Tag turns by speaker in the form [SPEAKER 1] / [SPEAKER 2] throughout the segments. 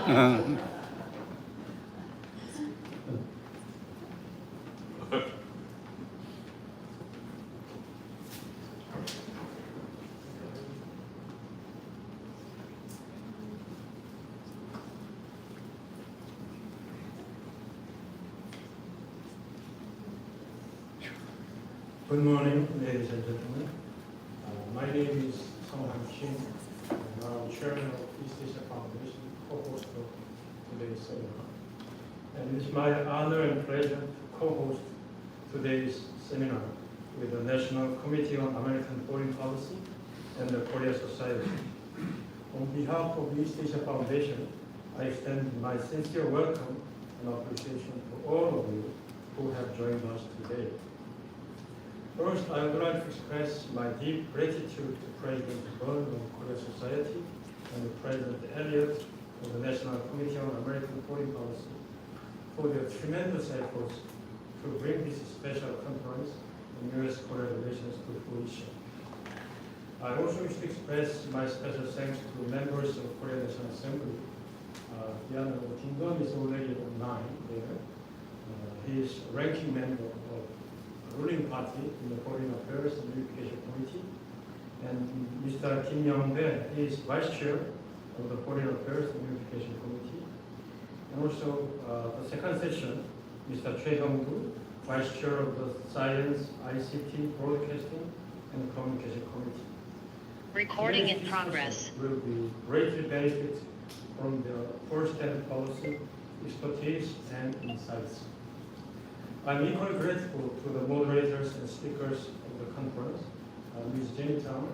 [SPEAKER 1] Good morning, ladies and gentlemen. My name is Sung-hwan, and I'm chairman of East Asia Foundation, co-host of today's seminar. And it's my honor and pleasure to co-host today's seminar with the National Committee on American Foreign Policy and the Korea Society. On behalf of East Asia Foundation, I extend my sincere welcome and appreciation to all of you who have joined us today. First, I would like to express my deep gratitude to President Byrne of Korea Society and President Elliott of the National Committee on American Foreign Policy for their tremendous efforts to bring this special conference on U.S. Korea relations to fruition. I also wish to express my special thanks to members of Korea National Assembly. Kim Gunn is already online there. He is ranking member of ruling party in the Foreign Affairs and Unification Committee, and Mr. Kim Young-bae is Vice Chair of the Foreign Affairs and Unification Committee, and also the second session, Mr. Jae-chun, Vice Chair of the Science, ICT, Broadcasting, and Communication Committee.
[SPEAKER 2] Recording in progress.
[SPEAKER 1] Will be greatly benefit from their first-hand policy expertise and insights. I'm equally grateful to the moderators and speakers of the conference, Ms. Jenny Town,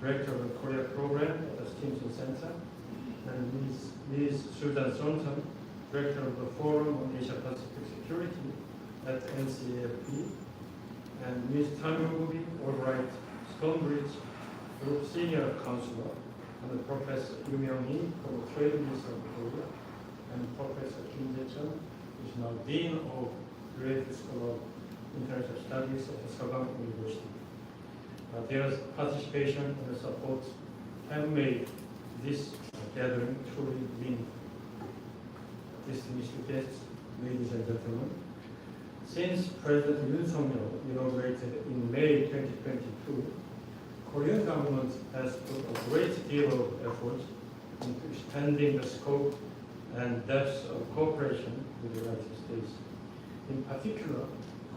[SPEAKER 1] Director of the Korea Program at the Stimson Center, and Ms. Susan Thornton, Director of the Forum on Asia Pacific Security at NCAFP, and Ms. Tammy Albright Stonebridge, Group Senior Counselor, and Professor Yoon Myung-hee from the Trade Minister of Korea, and Professor Kim Jae-chun, who is now Dean of Graduate School of International Studies at the Sogang University. Their participation and support have made this gathering truly meaningful. Distinguished guests, ladies and gentlemen, since President Yoon Suk-yeol inaugurated in May 2022, Korean government has put a great deal of effort into expanding the scope and depth of cooperation with the United States. In particular,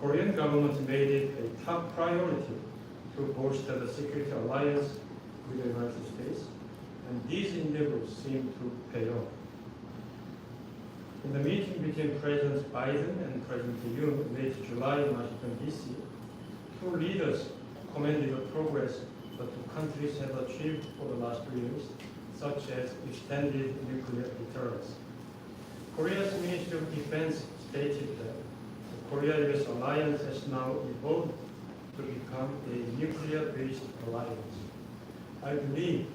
[SPEAKER 1] Korean government made it a top priority to bolster the security alliance with the United States, and these endeavors seem to pay off. In the meeting between President Biden and President Yoon in late July in Washington, D.C., two leaders commended the progress the two countries have achieved for the last 2 years, such as extended nuclear deterrence. Korea's Ministry of Defense stated that the Korea-US alliance has now evolved to become a nuclear-based alliance. I believe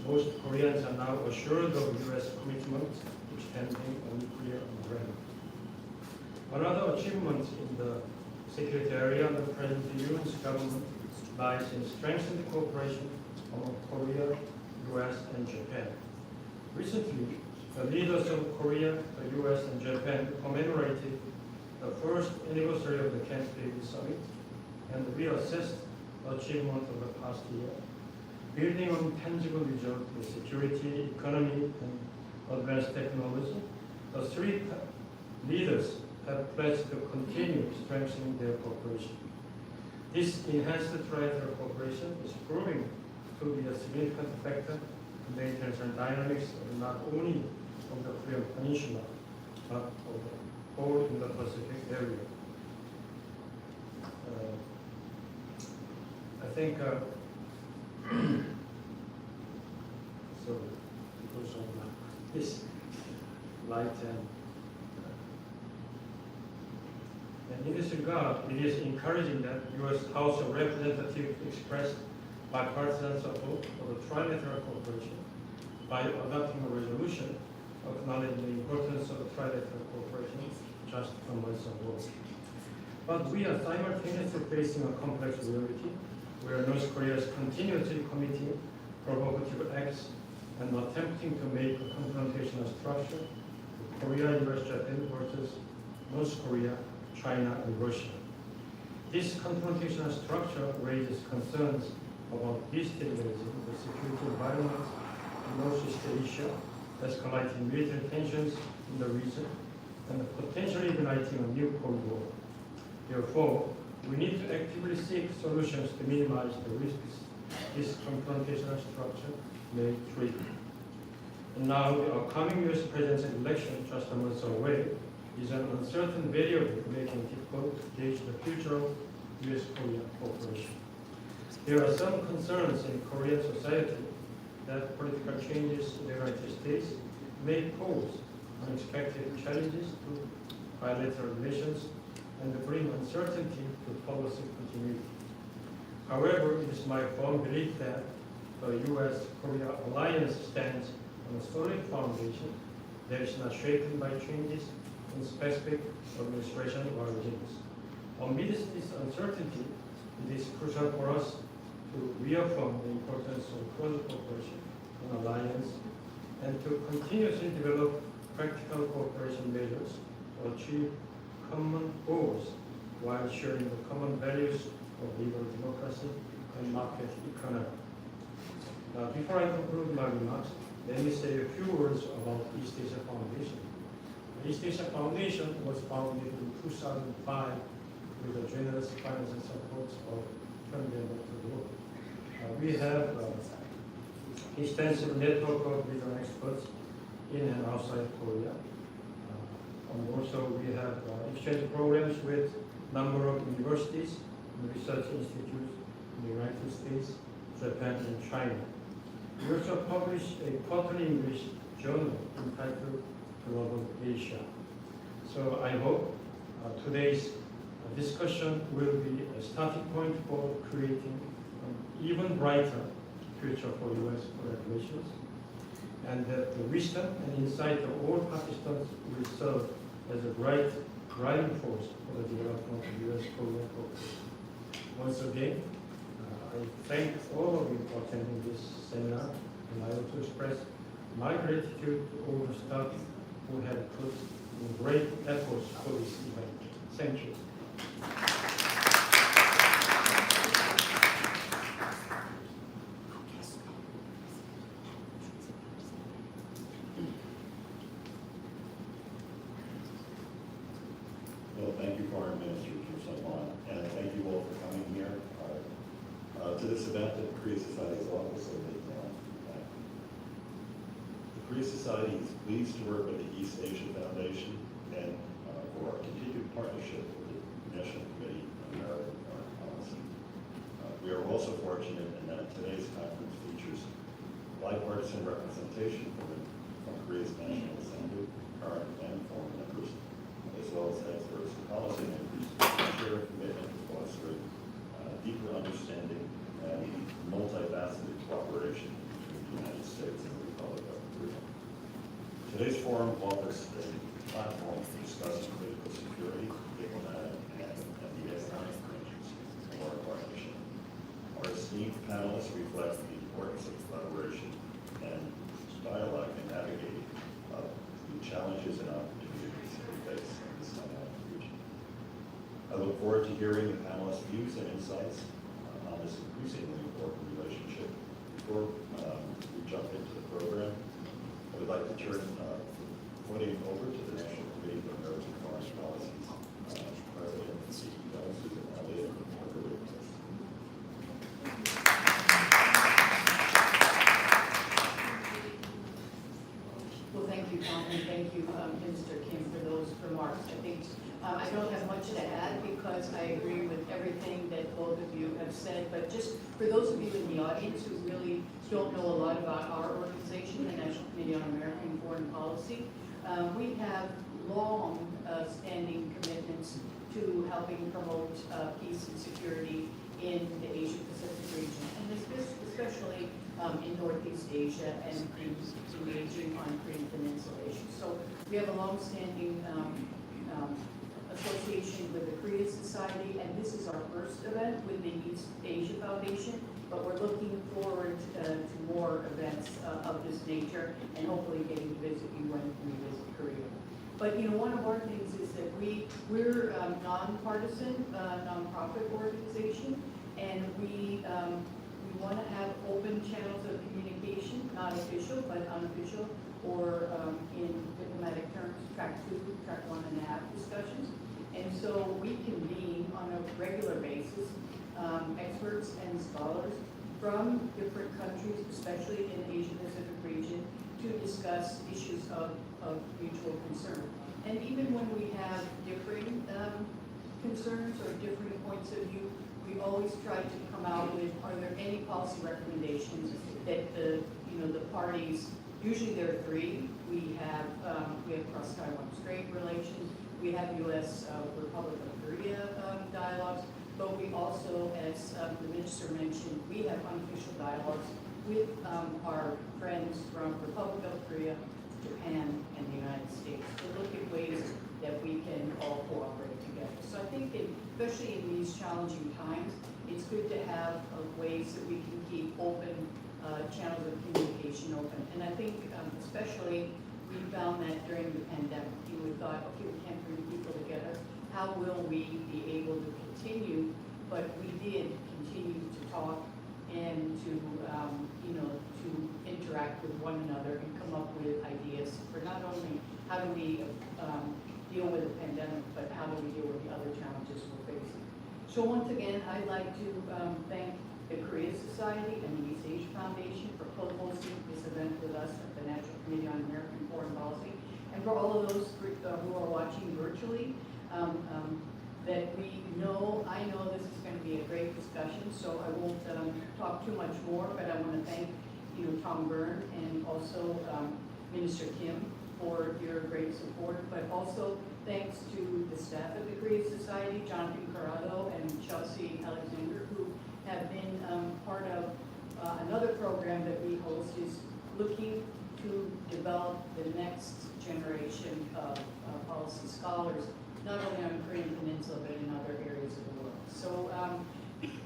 [SPEAKER 1] most Koreans are now assured of U.S. commitment to extending a nuclear umbrella. Another achievement in the security area under President Yoon's government lies in strengthened cooperation among Korea, U.S., and Japan. Recently, the leaders of Korea, the U.S., and Japan commemorated the first anniversary of the Camp David Summit and reassessed the achievement of the past year, building on tangible results in security, economy, and advanced technology. The three leaders have pledged to continue strengthening their cooperation. This enhanced trilateral cooperation is proving to be a significant factor in the international dynamics of not only of the Korean Peninsula, but of the whole Indo-Pacific area. I think so because of this light and in this regard, it is encouraging that U.S. House of Representatives expressed bipartisan support for the trilateral cooperation by adopting a resolution acknowledging the importance of the trilateral cooperation just a month ago. But we are simultaneously facing a complex reality where North Korea is continuously committing provocative acts and attempting to make a confrontational structure with Korea, U.S., Japan versus North Korea, China, and Russia. This confrontational structure raises concerns about destabilizing the security environment in Northeast Asia, escalating military tensions in the region, and potentially igniting a new Cold War. Therefore, we need to actively seek solutions to minimize the risks this confrontational structure may trigger. And now, the upcoming U.S. presidential election, just a month away, is an uncertain variable making it difficult to gauge the future of U.S. Korea cooperation. There are some concerns in Korean society that political changes in the United States may pose unexpected challenges to bilateral relations and bring uncertainty to policy continuity. However, it is my firm belief that the U.S.-Korea alliance stands on a solid foundation that is not shaken by changes in specific administration or regimes. Amidst this uncertainty, it is crucial for us to reaffirm the importance of close cooperation and alliance, and to continuously develop practical cooperation measures to achieve common goals while sharing the common values of liberal democracy and market economy. Now, before I conclude my remarks, let me say a few words about East Asia Foundation. The East Asia Foundation was founded in 2005 with the generous financial support of President Dr. We have extensive network of regional experts in and outside Korea. And also we have exchange programs with a number of universities and research institutes in the United States, Japan, and China. We also publish a quarterly English journal entitled Global Asia. So I hope today's discussion will be a starting point for creating an even brighter future for U.S.-Korea relations, and that the wisdom and insight of all participants will serve as a bright driving force for the development of U.S.-Korea cooperation. Once again, I thank all of you for attending this seminar, and I also express my gratitude to all the staff who have put in great efforts for this event. Thank you.
[SPEAKER 3] Well, thank you, Foreign Minister Kim Sung-hwan, and thank you all for coming here to this event at the Korea Society's office of the Korea Society is pleased to work with the East Asia Foundation and for our continued partnership with the National Committee on American Foreign Policy. We are also fortunate in that today's conference features bipartisan representation from Korea's National Assembly, current and former members, as well as experts and policymakers who share a commitment to fostering deeper understanding and multifaceted cooperation between the United States and the Republic of Korea. Today's forum offers a platform for discussing political security, diplomatic, and the economic dimensions of our partnership. Our esteemed panelists reflect the importance of collaboration and dialogue in navigating the challenges and opportunities we face in this dynamic region. I look forward to hearing the panelists' views and insights on this increasingly important relationship. Before we jump into the program, I would like to turn the podium over to the National Committee on American Foreign Policy's President and CEO, Susan Elliott, for her witness.
[SPEAKER 4] Well, thank you, Tom, and thank you, Minister Kim, for those remarks. I think I don't have much to add because I agree with everything that both of you have said, but just for those of you in the audience who really don't know a lot about our organization, the National Committee on American Foreign Policy, we have long standing commitments to helping promote peace and security in the Asia Pacific region, and especially in Northeast Asia and engaging on Korean Peninsula issues. So we have a long-standing association with the Korea Society, and this is our first event with the East Asia Foundation, but but we're looking forward to more events of this nature, and hopefully getting to visit you when we visit Korea. But one of our things is that we're a nonpartisan, nonprofit organization, and we want to have open channels of communication, not official but unofficial, or in diplomatic terms, track 2, track 1.5 discussions. And so we convene on a regular basis experts and scholars from different countries, especially in the Asia-Pacific region, to discuss issues of mutual concern. And even when we have differing concerns or differing points of view, we always try to come out with, are there any policy recommendations that the parties, usually there are 3. We have cross-Taiwan Strait relations, we have U.S. Republic of Korea dialogues, but we also, as the minister mentioned, we have unofficial dialogues with our friends from Republic of Korea, Japan, and the United States to look at ways that we can all cooperate together. So I think, especially in these challenging times, it's good to have ways that we can keep open channels of communication open. And I think especially we found that during the pandemic, we thought, okay, we can't bring people together. How will we be able to continue? But we did continue to talk and to interact with one another and come up with ideas for not only how do we deal with the pandemic, but how do we deal with the other challenges we're facing. So once again, I'd like to thank the Korea Society and the East Asia Foundation for co-hosting this event with us at the National Committee on American Foreign Policy, and for all of those who are watching virtually, that I know this is going to be a great discussion, so I won't talk too much more, but I want to thank Tom Byrne and also Minister Kim for your great support, but also thanks to the staff of the Korea Society, Jonathan Corrado and Chelsea Alexander, who have been part of another program that we host, is looking to develop the next generation of policy scholars, not only on the Korean Peninsula, but in other areas of the world. So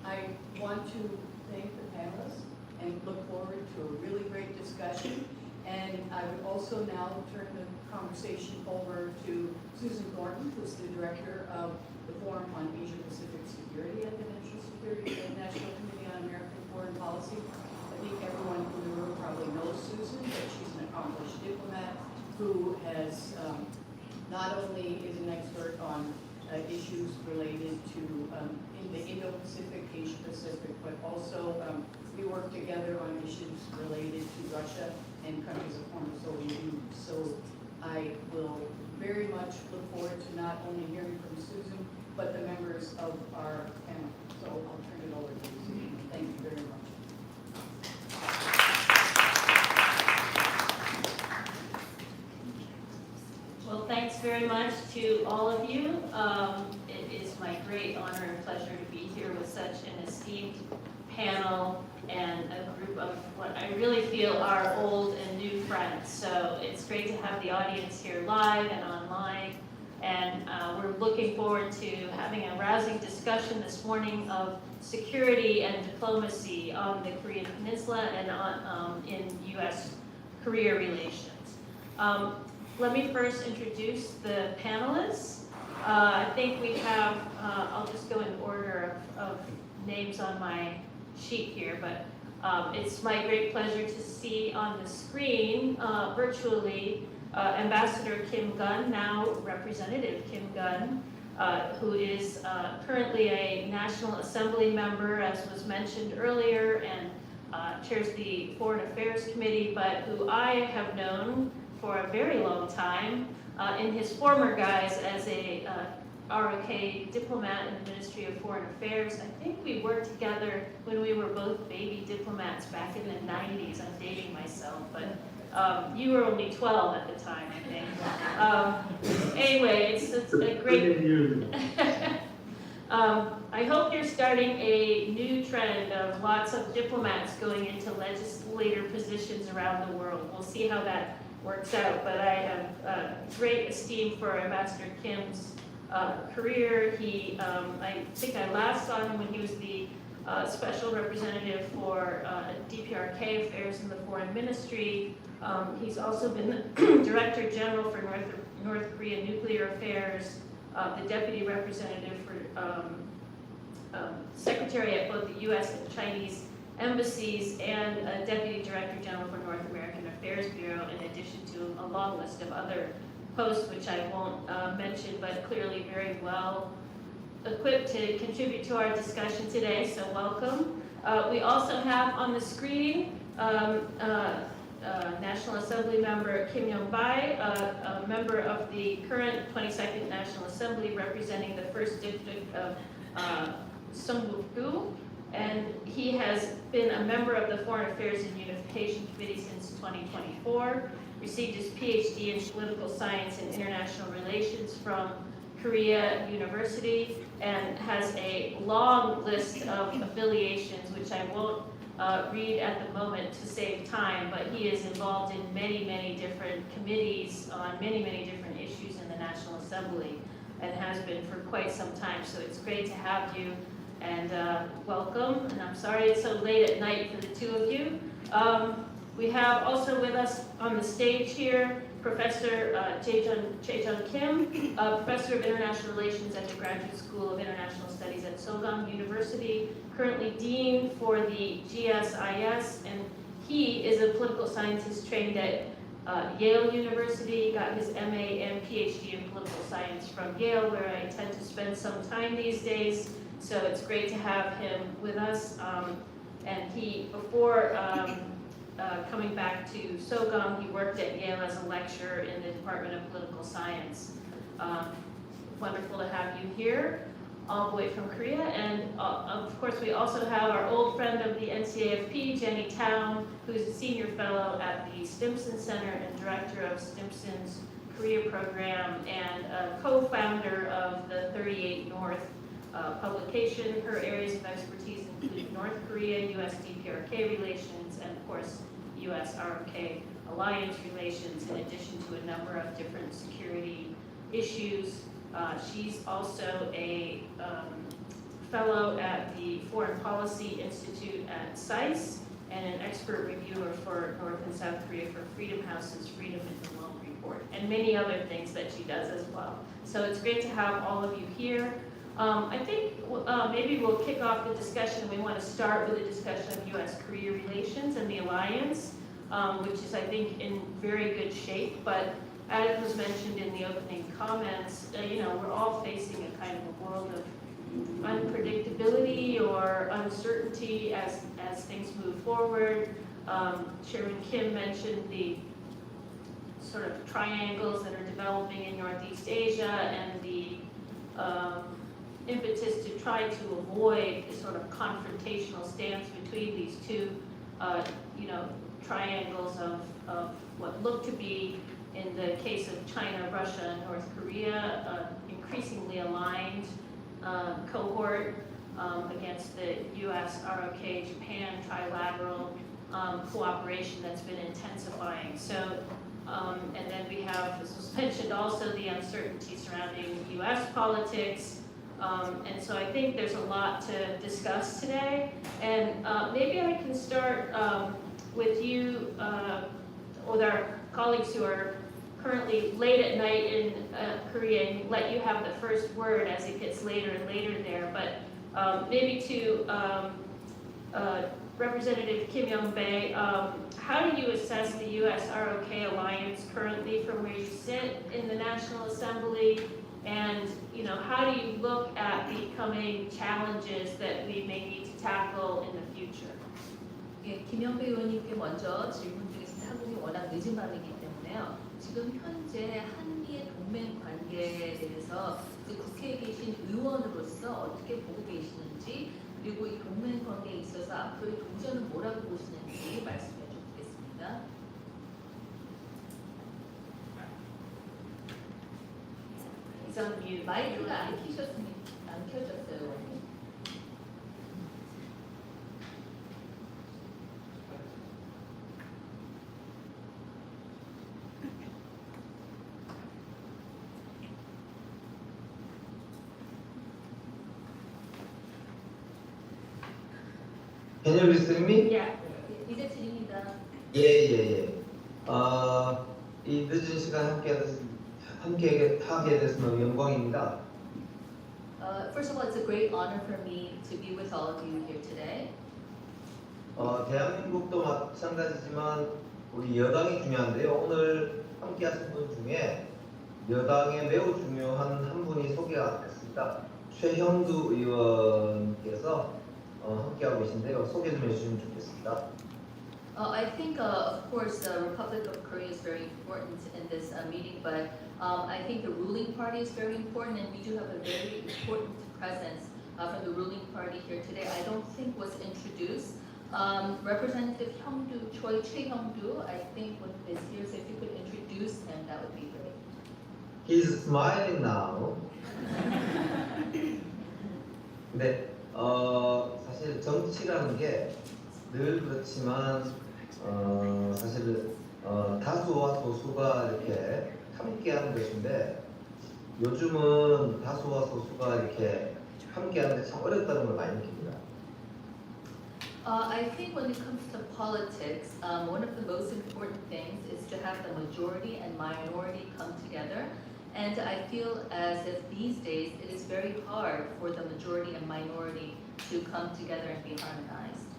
[SPEAKER 4] I want to thank the panelists and look forward to a really great discussion. And I would also now turn the conversation over to Susan Thornton, who's the director of the Forum on Asia-Pacific Security at the National Committee on American Foreign Policy. I think everyone in the room probably knows Susan, but she's an accomplished diplomat who has not only is an expert on issues related to in the Indo-Pacific, Asia-Pacific, but also we work together on issues related to Russia and countries of former Soviet Union. So I will very much look forward to not only hearing from Susan, but the members of our panel. So I'll turn it over to you, Susan. Thank you very much.
[SPEAKER 5] Well, thanks very much to all of you. It is my great honor and pleasure to be here with such an esteemed panel and a group of what I really feel are old and new friends. So it's great to have the audience here live and online. And we're looking forward to having a rousing discussion this morning of security and diplomacy on the Korean Peninsula and on, in U.S. Korea relations. Let me first introduce the panelists. I think we have, I'll just go in order of names on my sheet here, but it's my great pleasure to see on the screen virtually Ambassador Kim Gunn, now Representative Kim Gunn, who is currently a National Assembly member, as was mentioned earlier, and chairs the Foreign Affairs Committee, but who I have known for a very long time in his former guise as a ROK diplomat in the Ministry of Foreign Affairs. I think we worked together when we were both baby diplomats back in the 90s. I'm dating myself, but you were only 12 at the time, I think. Anyway, it's a great... I hope you're starting a new trend of lots of diplomats going into legislator positions around the world. We'll see how that works out, but I have great esteem for Ambassador Kim's career. I think I last saw him when he was the Special Representative for DPRK Affairs in the Foreign Ministry. He's also been the Director General for North Korea Nuclear Affairs, the Deputy Representative for Secretary at both the U.S. and Chinese embassies, and Deputy Director General for North American Affairs Bureau, in addition to a long list of other posts, which I won't mention, but clearly very well equipped to contribute to our discussion today, so welcome. We also have on the screen National Assembly member Kim Young-bae, a member of the current 22nd National Assembly representing the 1st District of Sung-hwan, and he has been a member of the Foreign Affairs and Unification Committee since 2024, received his PhD in Political Science and International Relations from Korea University, and has a long list of affiliations, which I won't read at the moment to save time, but he is involved in many, many different committees on many, many different issues in the National Assembly, and has been for quite some time. So it's great to have you, and welcome. And I'm sorry it's so late at night for the two of you. We have also with us on the stage here Professor Jae-chun Kim, Professor of International Relations at the Graduate School of International Studies at Sogang University, currently Dean for the GSIS, and he is a political scientist trained at Yale University, got his MA and PhD in political science from Yale, where I tend to spend some time these days, so it's great to have him with us. And he, before coming back to Sogang, he worked at Yale as a lecturer in the Department of Political Science. Wonderful to have you here, all the way from Korea. And of course, we also have our old friend of the NCAFP, Jenny Town, who is a senior fellow at the Stimson Center and director of Stimson's Korea program, and a co-founder of the 38 North publication. Her areas of expertise include North Korea, U.S. DPRK relations, and of course, U.S. ROK alliance relations, in addition to a number of different security issues. She's also a fellow at the Foreign Policy Institute at SAIS, and an expert reviewer for North and South Korea for Freedom House's Freedom in the World Report, and many other things that she does as well. So it's great to have all of you here. I think maybe we'll kick off the discussion. We want to start with a discussion of U.S.-Korea relations and the alliance, which is, I think, in very good shape. But as was mentioned in the opening comments, we're all facing a kind of a world of unpredictability or uncertainty as things move forward. Chairman Kim mentioned the sort of triangles that are developing in Northeast Asia, and the impetus to try to avoid a sort of confrontational stance between these two, triangles of what look to be, in the case of China, Russia, and North Korea, increasingly aligned cohort against the U.S. ROK Japan trilateral cooperation that's been intensifying. So, and then we have, as was mentioned, also the uncertainty surrounding U.S. politics. And so I think there's a lot to discuss today. And maybe I can start with you, with our colleagues who are currently late at night in Korea, and let you have the first word as it gets later and later there. But maybe to Representative Kim Young-bae, how do you assess the U.S.-ROK alliance currently from where you sit in the National Assembly? And how do you look at the coming challenges that we may need to tackle in the future?
[SPEAKER 6] 예, 김영배 의원님께 먼저 질문 드리겠습니다. 한국이 워낙 늦은 밤이기 때문에요. 지금 현재 한미의 동맹 관계에 대해서 국회에 계신 의원으로서 어떻게 보고 계시는지, 그리고 이 동맹 관계에 있어서 앞으로의 도전은 뭐라고 보시는지 말씀해 주시겠습니다. 마이크가 안 켜졌어요.
[SPEAKER 7] Can you listen me?
[SPEAKER 5] Yeah. 이제 드립니다.
[SPEAKER 7] 예. 이 늦은 시간 함께 돼서 너무 영광입니다.
[SPEAKER 6] First of all, it's a great honor for me to be with all of you here today.
[SPEAKER 7] 대한민국도 마찬가지지만 우리 여당이 중요한데요. 오늘 함께 하신 분 중에 여당에 매우 중요한 한 분이 소개가 됐습니다. 최형두 의원께서 함께하고 계신데요. 소개 좀 해주시면 좋겠습니다.
[SPEAKER 6] I think, of course, the Republic of Korea is very important in this meeting, but I think the ruling party is very important, and we do have a very important presence from the ruling party here today. I don't think was introduced. Representative Hyungdu, Choi Hyungdu, I think is here, so if you could introduce him, that would be great.
[SPEAKER 7] He's smiling now. 근데 사실 정치라는 게 늘 그렇지만 사실 다수와 소수가 이렇게 함께하는 것인데 요즘은 다수와 소수가 이렇게 함께하는 게 참 어렵다는 걸 많이 느낍니다.
[SPEAKER 6] I think when it comes to politics, one of the most important things is to have the majority and minority come together. And I feel as if these days it is very hard for the majority and minority to come together and be harmonized.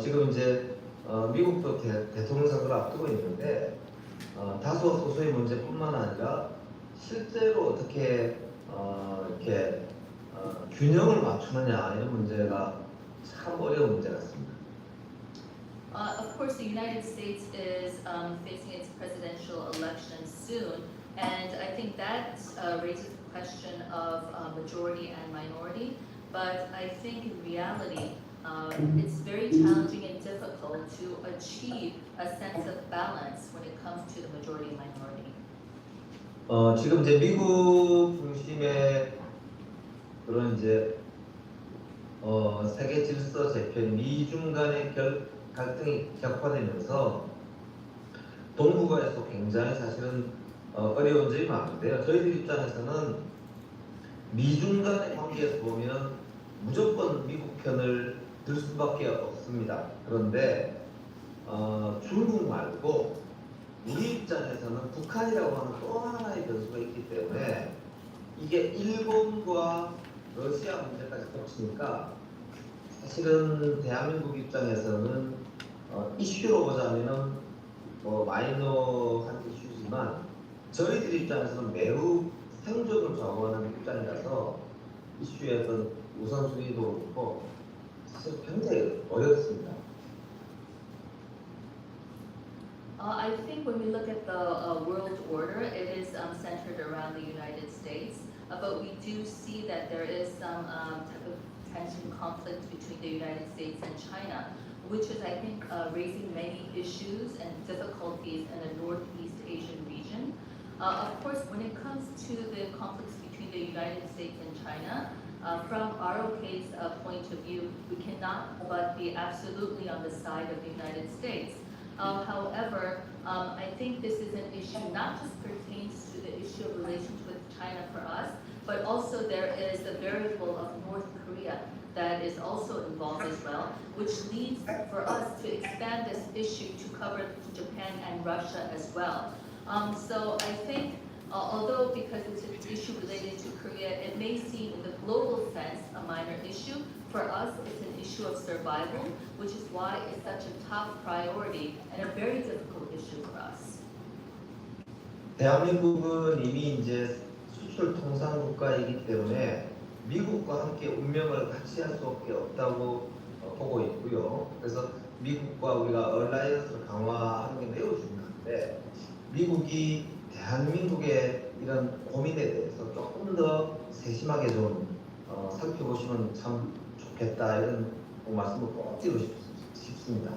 [SPEAKER 7] 지금 이제 미국도 대통령 선거를 앞두고 있는데 다수와 소수의 문제뿐만 아니라 실제로 어떻게 이렇게 균형을 맞추느냐 이런 문제가 참 어려운 문제 같습니다.
[SPEAKER 6] Of course, the United States is facing its presidential election soon, and I think that raises the question of majority and minority. But I think in reality, it's very challenging and difficult to achieve a sense of balance when it comes to the majority and minority.
[SPEAKER 7] 지금 이제 미국 중심의 그런 이제 세계 질서 재편 미중 간의 갈등이 격화되면서 동북아에서 굉장히 사실은 어려운 점이 많은데요. 저희들 입장에서는 미중 간의 관계에서 보면 무조건 미국 편을 들 수밖에 없습니다. 그런데 중국 말고 우리 입장에서는 북한이라고 하는 또 하나의 변수가 있기 때문에 이게 일본과 러시아 문제까지 겹치니까 사실은 대한민국 입장에서는 이슈로 보자면은 마이너한 이슈지만 저희들 입장에서는 매우 생존을 좌우하는 입장이라서 이슈의 어떤 우선순위도 그렇고 사실 굉장히 어렵습니다.
[SPEAKER 6] I think when we look at the world order, it is centered around the United States, but we do see that there is some type of tension conflict between the United States and China, which is, I think, raising many issues and difficulties in the Northeast Asian region. Of course, when it comes to the conflicts between the United States and China, from ROK's point of view, we cannot but be absolutely on the side of the United States. However, I think this is an issue not just pertains to the issue of relations with China for us, but also there is the variable of North Korea that is also involved as well, which leads for us to expand this issue to cover Japan and Russia as well. So I think, although because it's an issue related to Korea, it may seem in the global sense a minor issue. For us, it's an issue of survival, which is why it's such a top priority and a very difficult issue for us.
[SPEAKER 7] 대한민국은 이미 이제 수출 통상 국가이기 때문에 미국과 함께 운명을 같이 할 수밖에 없다고 보고 있고요. 그래서 미국과 우리가 얼라이언스를 강화하는 게 매우 중요한데 미국이 대한민국의 이런 고민에 대해서 조금 더 세심하게 좀 살펴보시면 참 좋겠다 이런 말씀을 꼭 드리고 싶습니다.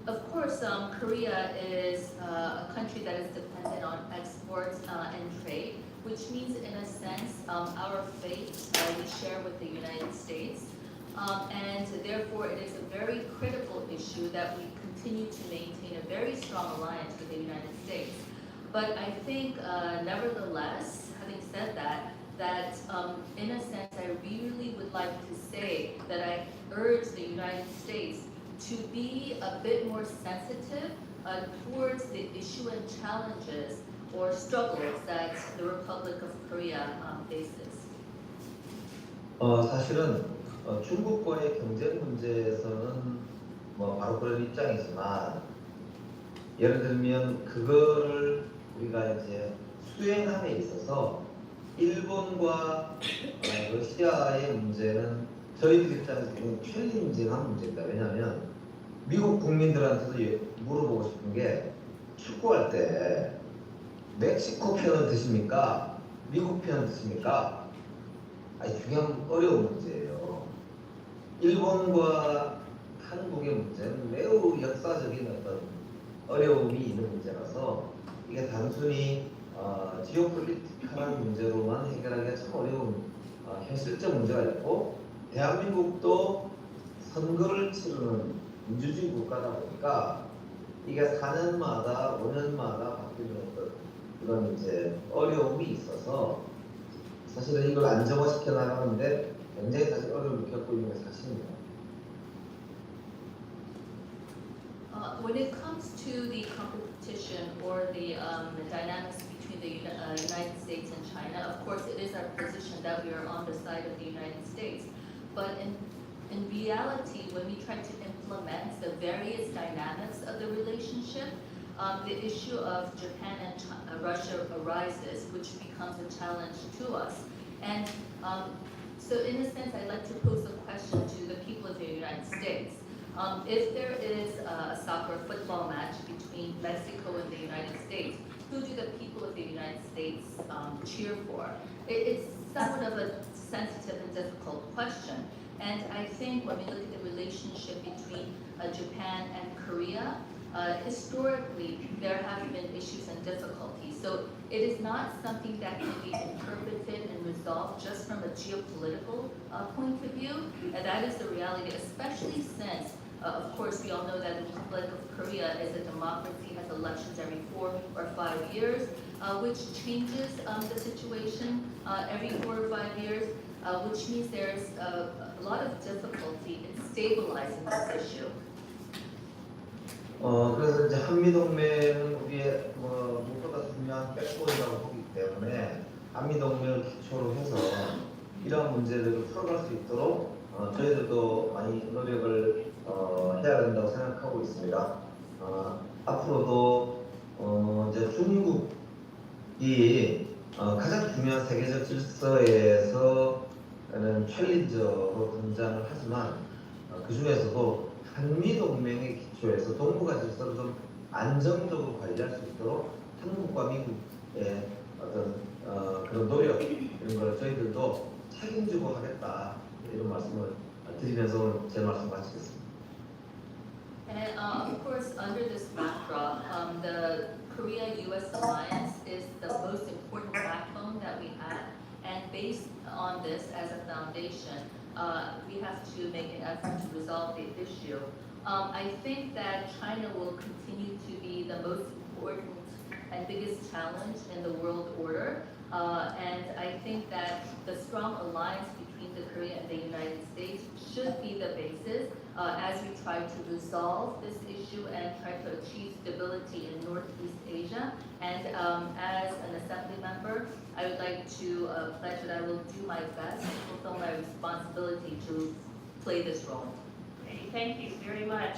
[SPEAKER 6] Of course, Korea is a country that is dependent on exports and trade, which means, in a sense, our fate we share with the United States. And therefore, it is a very critical issue that we continue to maintain a very strong alliance with the United States. But I think, nevertheless, having said that, that in a sense I really would like to say that I urge the United States to be a bit more sensitive towards the issue and challenges or struggles that the Republic of Korea faces.
[SPEAKER 7] 사실은 중국과의 경쟁 문제에서는 뭐 바로 그런 입장이지만 예를 들면 그거를 우리가 이제 수행함에 있어서 일본과 러시아의 문제는 저희들 입장에서 굉장히 챌린징한 문제입니다. 왜냐하면 미국 국민들한테도 물어보고 싶은 게 축구할 때 멕시코 편은 드십니까? 미국 편은 드십니까? 아주 중요한 어려운 문제예요. 일본과 한국의 문제는 매우 역사적인 어떤 어려움이 있는 문제라서 이게 단순히 지오폴리티컬한 문제로만 해결하기가 참 어려운 현실적 문제가 있고 대한민국도 선거를 치르는 민주주의 국가다 보니까 이게 4년마다 5년마다 바뀌는 어떤 그런 이제 어려움이 있어서 사실은 이걸 안정화시켜 나가는데 굉장히 사실 어려움을 겪고 있는 게 사실입니다.
[SPEAKER 6] When it comes to the competition or the dynamics between the United States and China, of course it is our position that we are on the side of the United States. But in reality, when we try to implement the various dynamics of the relationship, the issue of Japan and Russia arises, which becomes a challenge to us. And so in a sense, I'd like to pose a question to the people of the United States. If there is a soccer football match between Mexico and the United States, who do the people of the United States cheer for? It's somewhat of a sensitive and difficult question. And I think when we look at the relationship between Japan and Korea, historically there have been issues and difficulties. So it is not something that can be interpreted and resolved just from a geopolitical point of view. And that is the reality, especially since of course, we all know that the Republic of Korea is a democracy, has elections every 4 or 5 years, which changes the situation every 4 or 5 years, which means there's a lot of difficulty in stabilizing this issue.
[SPEAKER 7] 그래서 이제 한미동맹은 우리의 무엇보다 중요한 백본이라고 보기 때문에 한미동맹을 기초로 해서 이러한 문제들을 풀어갈 수 있도록 저희들도 많이 노력을 해야 된다고 생각하고 있습니다. 앞으로도 이제 중국이 가장 중요한 세계적 질서에서는 챌린저로 등장을 하지만 그 중에서도 한미 동맹의 기초에서 동북아 질서를 좀 안정적으로 관리할 수 있도록 한국과 미국의 어떤 그런 노력 이런 걸 저희들도 책임지고 하겠다 이런 말씀을 드리면서 오늘 제 말씀 마치겠습니다.
[SPEAKER 6] And of course, under this backdrop, the Korea-U.S. alliance is the most important backbone that we have. And based on this as a foundation, we have to make an effort to resolve the issue. I think that China will continue to be the most important and biggest challenge in the world order. And I think that the strong alliance between the Korea and the United States should be the basis as we try to resolve this issue and try to achieve stability in Northeast Asia. And as an assembly member, I would like to pledge that I will do my best to fulfill my responsibility to play this role.
[SPEAKER 5] Okay, thank you very much.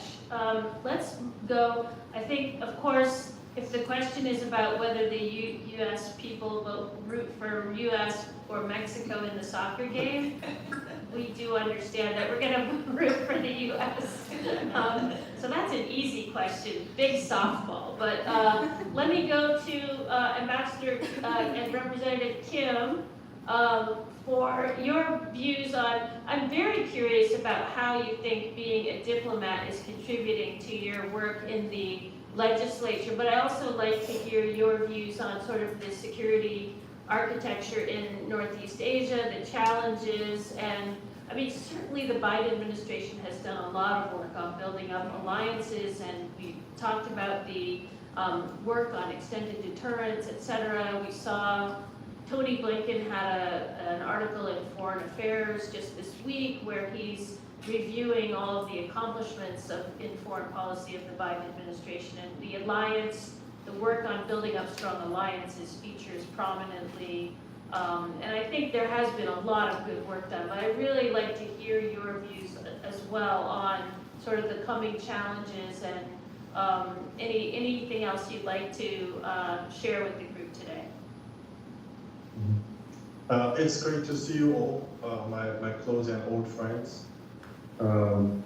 [SPEAKER 5] Let's go, I think, of course, if the question is about whether the U.S. people will root for U.S. or Mexico in the soccer game, we do understand that we're going to root for the U.S. So that's an easy question, big softball. But let me go to Ambassador and Representative Kim for your views on, I'm very curious about how you think being a diplomat is contributing to your work in the legislature, but I also like to hear your views on sort of the security architecture in Northeast Asia, the challenges, and I mean, certainly the Biden administration has done a lot of work on building up alliances, and we talked about the work on extended deterrence, et cetera. We saw Tony Blinken had an article in Foreign Affairs just this week where he's reviewing all of the accomplishments in foreign policy of the Biden administration, and the alliance, the work on building up strong alliances features prominently. And I think there has been a lot of good work done, but I'd really like to hear your views as well on sort of the coming challenges and anything else you'd like to share with the group today.
[SPEAKER 8] It's great to see you all, my close and old friends, and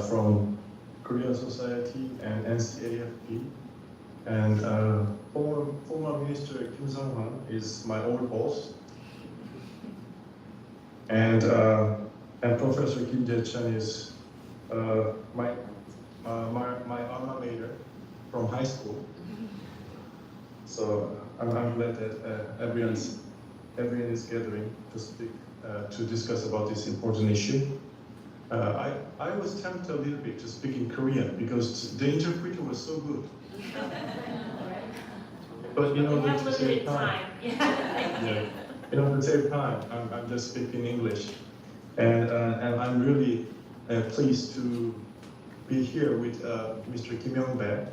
[SPEAKER 8] from Korean Society and NCAFP, and former Minister Kim Sung-hwan is my old boss, and Professor Kim Jae-chun is my alma mater from high school. So I'm glad that everyone is gathering to speak, to discuss about this important issue. I was tempted a little bit to speak in Korean because the interpreter was so good. But you know,
[SPEAKER 5] We have
[SPEAKER 8] at the same
[SPEAKER 5] limited
[SPEAKER 8] time,
[SPEAKER 5] time. Yeah.
[SPEAKER 8] you know, at the same time, I'm just speaking English, and I'm really pleased to be here with Mr. Kim Young-bae,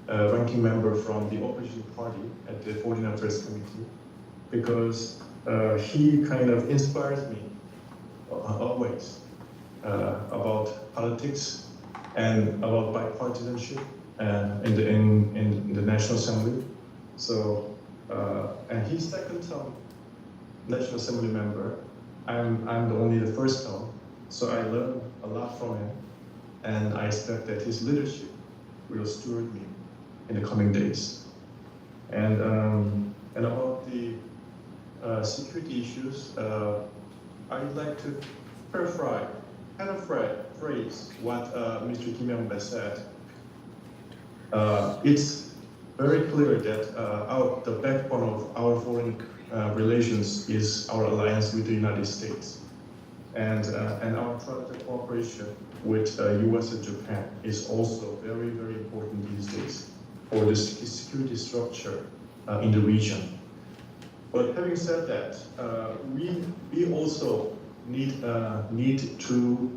[SPEAKER 8] ranking member from the opposition party at the Foreign Affairs Committee, because he kind of inspires me always about politics and about bipartisanship in the National Assembly. So, and he's second term National Assembly member. I'm the first term, so I learned a lot from him, and I expect that his leadership will steward me in the coming days. And about the security issues, I'd like to paraphrase what Mr. Kim Young-bae said. It's very clear that the backbone of our foreign relations is our alliance with the United States, and our trilateral cooperation with U.S. and Japan is also very, very important these days for the security structure in the region. But having said that, we also need to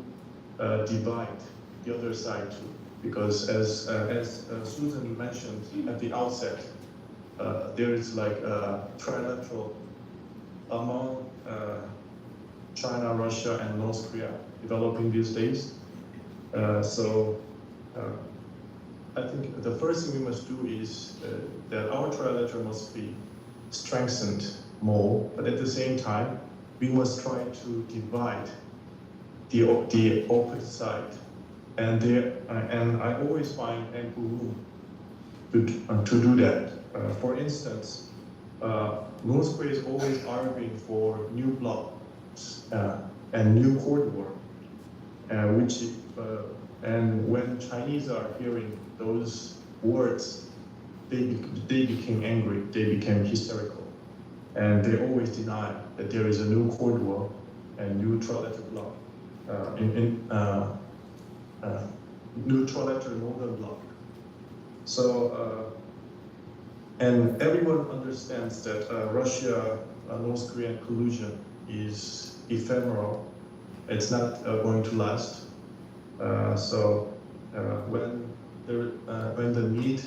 [SPEAKER 8] divide the other side too, because as Susan mentioned at the outset, there is like a trilateral among China, Russia, and North Korea developing these days. So I think the first thing we must do is that our trilateral must be strengthened more, but at the same time, we must try to divide the opposite side. And I always find ample room to do that. For instance, North Korea is always arguing for new blocks and new Cold War, and when Chinese are hearing those words, they became angry, they became hysterical, and they always deny that there is a new Cold War and new trilateral bloc, new trilateral northern bloc. So, and everyone understands that Russia-North Korean collusion is ephemeral. It's not going to last. So when the need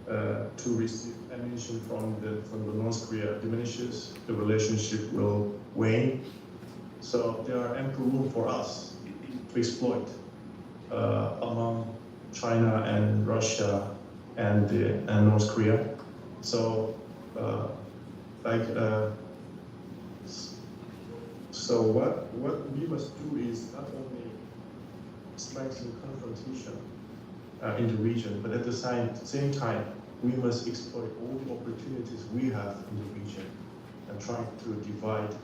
[SPEAKER 8] to receive ammunition from the North Korea diminishes, the relationship will wane. So there are ample room for us to exploit among China and Russia and North Korea. So so what we must do is not only strengthen confrontation in the region, but at the same time, we must exploit all the opportunities we have in the region and try to divide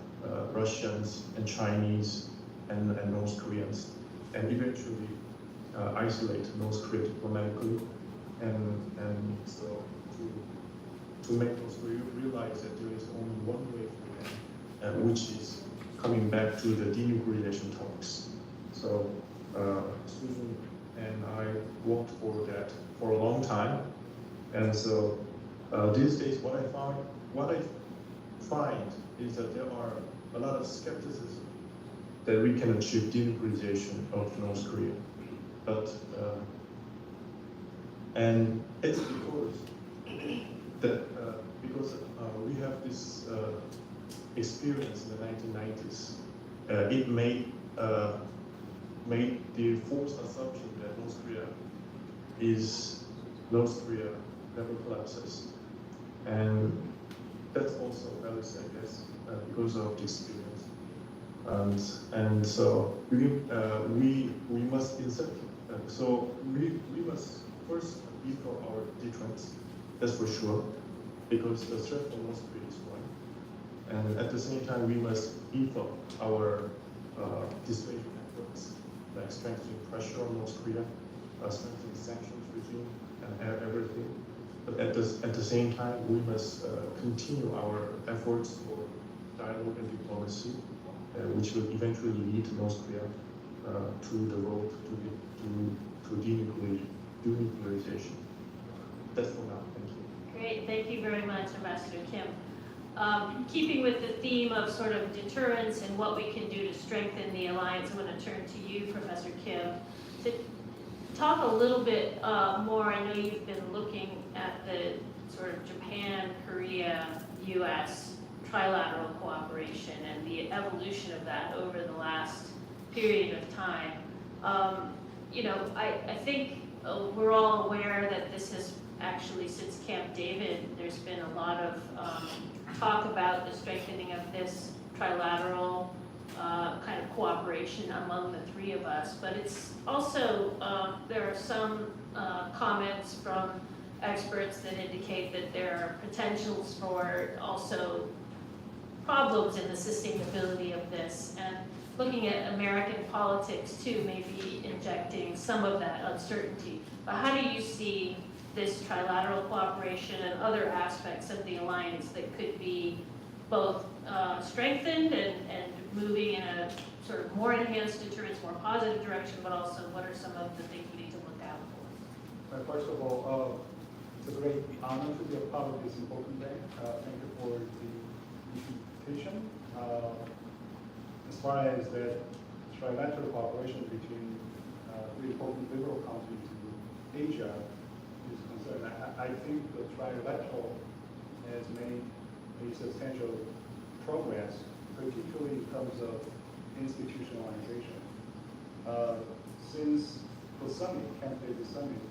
[SPEAKER 8] Russians and Chinese and North Koreans, and eventually isolate North Korea diplomatically, and so to make North Korea realize that there is only one way for them, which is coming back to the denuclearization talks. So Susan and I worked for that for a long time, and so these days what find is that there are a lot of skepticism that we can achieve denuclearization of North Korea. But and it's because we have this experience in the 1990s. It made the false assumption that North Korea never collapses, and that's also valid, I guess, because of the experience. And so we must incent. So we must first beef up our deterrence. That's for sure, because the threat from North Korea is growing. And at the same time, we must beef up our dissuasion efforts, like strengthening pressure on North Korea, strengthening sanctions regime, and everything. But at the same time, we must continue our efforts for dialogue and diplomacy, which will eventually lead North Korea to the road to denuclearization. That's for now. Thank you.
[SPEAKER 5] Great, thank you very much, Ambassador Kim. Keeping with the theme of sort of deterrence and what we can do to strengthen the alliance, I'm going to turn to you, Professor Kim, to talk a little bit more. I know you've been looking at the sort of Japan, Korea, U.S. trilateral cooperation and the evolution of that over the last period of time. I think we're all aware that this has actually, since Camp David, there's been a lot of talk about the strengthening of this trilateral kind of cooperation among the three of us. But it's also, there are some comments from experts that indicate that there are potentials for also problems in the sustainability of this. And looking at American politics too, maybe injecting some of that uncertainty. But how do you see this trilateral cooperation and other aspects of the alliance that could be both strengthened and moving in a sort of more enhanced deterrence, more positive direction, but also what are some of the things we need to look out for?
[SPEAKER 9] First of all, it's a great honor to be a part of this important day. Thank you for the invitation. As far as the trilateral cooperation between three important liberal countries in Asia is concerned, I think the trilateral has made a substantial progress, particularly in terms of institutionalization. Since the summit, Camp David summit,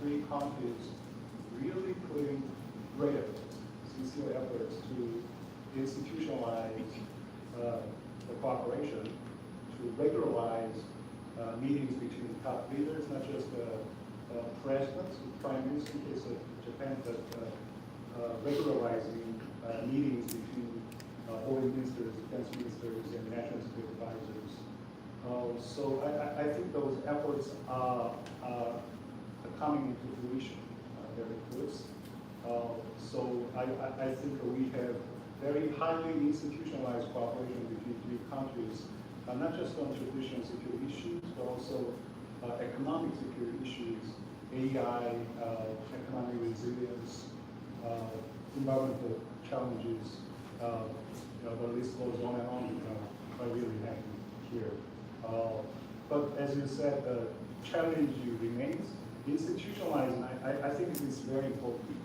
[SPEAKER 9] three countries really putting great efforts, sincere efforts to institutionalize the cooperation, to regularize meetings between top leaders, not just presidents, prime minister in case of Japan, but regularizing meetings between foreign ministers, defense ministers, and national security advisors. So I think those efforts are coming into fruition very close. So I think we have very highly institutionalized cooperation between three countries, not just on traditional security issues, but also economic security issues, AI, economic resilience, environmental challenges. The list goes on and on. I really happy here. But as you said, the challenge remains. Institutionalizing, I think it is very important.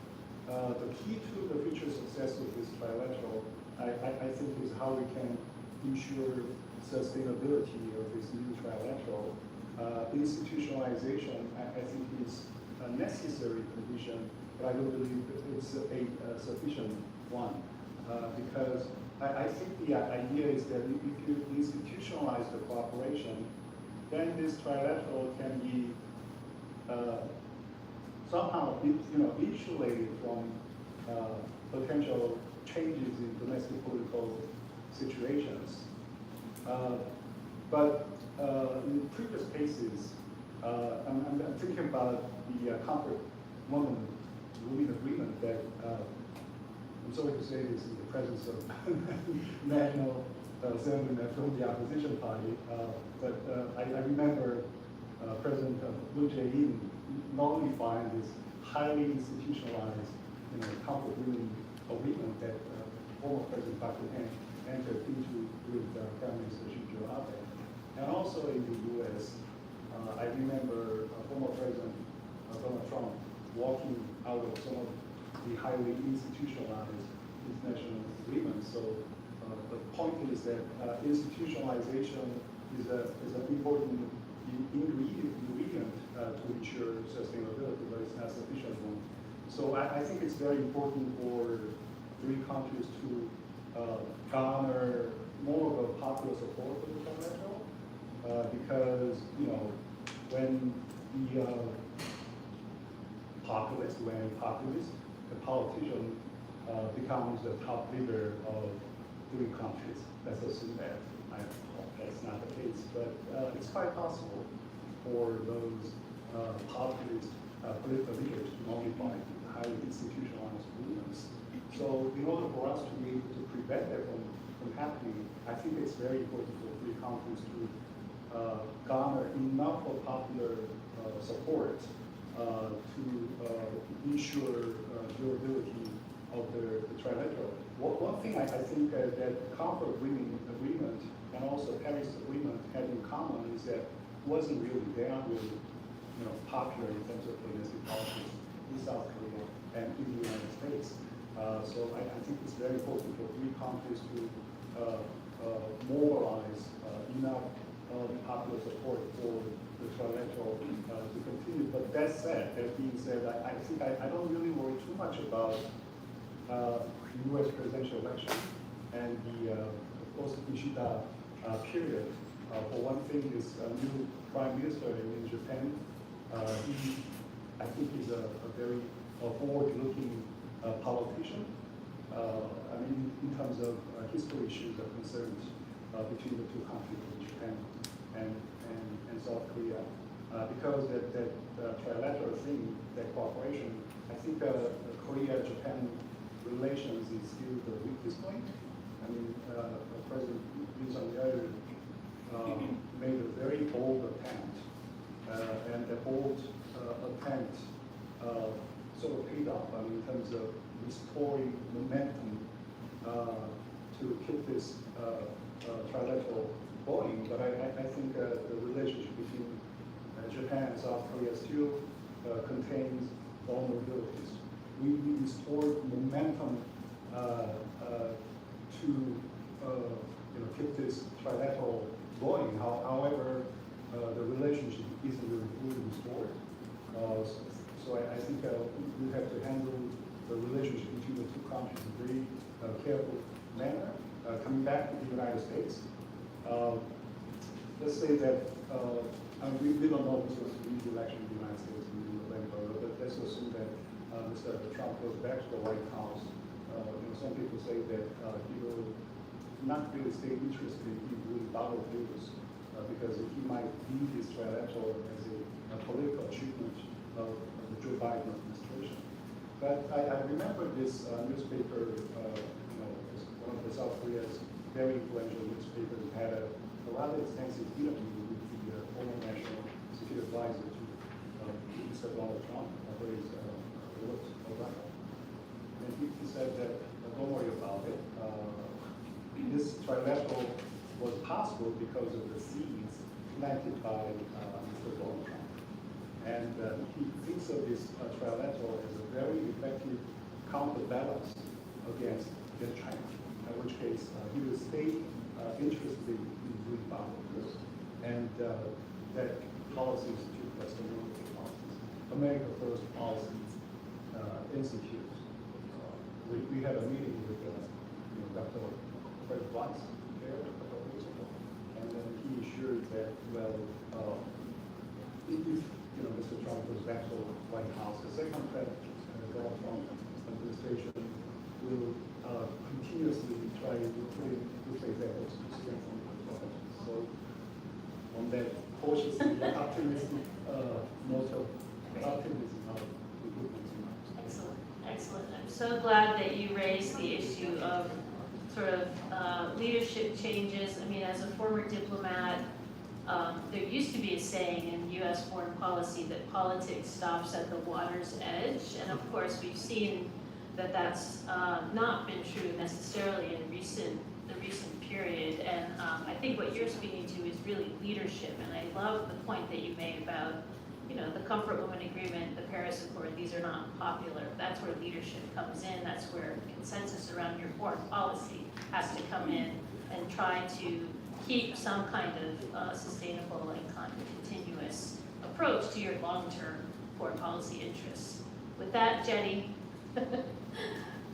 [SPEAKER 9] The key to the future success of this trilateral, I think, is how we can ensure sustainability of this new trilateral. Institutionalization, I think, is a necessary condition, but I don't believe it's a sufficient one. Because I think the idea is that if you institutionalize the cooperation, then this trilateral can be somehow insulated from potential changes in domestic political situations. But in previous cases, I'm thinking about the comfort moment moving agreement that I'm sorry to say this in the presence of national assemblymen from the opposition party, but I remember President Moon Jae-in nullifying this highly institutionalized comfort agreement that former President Park Geun-hye entered into with Prime Minister Shinzo Abe. And also in the U.S., I remember former President Donald Trump walking out of some of the highly institutionalized international agreements. So the point is that institutionalization is an important ingredient to ensure sustainability, but it's not sufficient one. So I think it's very important for three countries to garner more of a popular support for the trilateral, because when the populist, the politician becomes the top leader of three countries. Let's assume that. I hope that's not the case, but it's quite possible for those populist political leaders to multiply highly institutionalized movements. So in order for us to be able to prevent that from happening, I think it's very important for three countries to garner enough of popular support to ensure durability of the trilateral. One thing I think that Concord agreement and also Paris agreement had in common is that it wasn't really, they aren't really popular in terms of domestic politics in South Korea and in the United States. So I think it's very important for three countries to mobilize enough popular support for the trilateral to continue. But that said, that being said, I think I don't really worry too much about the U.S. presidential election and the post-Kishida period. For one thing, is a new prime minister in Japan. He, I think, is a very forward-looking politician. I mean, in terms of history issues are concerned between the two countries, Japan and South Korea. Because that trilateral thing, that cooperation, I think Korea-Japan relations is still the weakest point. I mean, President Yoon made a very bold attempt, and the bold attempt sort of paid off. I mean, in terms of restoring momentum to keep this trilateral going. But I think the relationship between Japan and South Korea still contains vulnerabilities. We restored momentum to keep this trilateral going. However, the relationship isn't really fully restored. So I think we have to handle the relationship between the two countries in a very careful manner. Coming back to the United States, let's say that we don't know who's going to lead the election in the United States in November, but let's assume that Mr. Trump goes back to the White House. Some people say that he will not really stay interested in really battle views because he might view this trilateral as a political achievement of the Joe Biden administration. But I remember this newspaper, one of the South Korea's very influential newspapers, had a rather extensive interview with the former national security advisor to Mr. Donald Trump, his Elliott. And he said that, don't worry about it. This trilateral was possible because of the seeds planted by Mr. Donald Trump. And he thinks of this trilateral as a very effective counterbalance against China, in which case he will stay interested in doing boundaries. And that policy is to sustainability policies. America First Policy Institute. We had a meeting with Dr. Fred Weiss there a couple of weeks ago, and then he assured that, well, if Mr. Trump goes back to the White House, the second Donald Trump administration will continuously try to put in efforts to strengthen the relations. So, on that cautiously optimistic note of optimism,
[SPEAKER 5] Excellent, excellent. I'm so glad that you raised the issue of sort of leadership changes. I mean, as a former diplomat, there used to be a saying in U.S. foreign policy that politics stops at the water's edge. And of course, we've seen that's not been true necessarily in the recent period. And I think what you're speaking to is really leadership. And I love the point that you made about, the Comfort Women Agreement, the Paris Accord, these are not popular. That's where leadership comes in. That's where consensus around your foreign policy has to come in and try to keep some kind of sustainable and kind of continuous approach to your long-term foreign policy interests. With that, Jenny,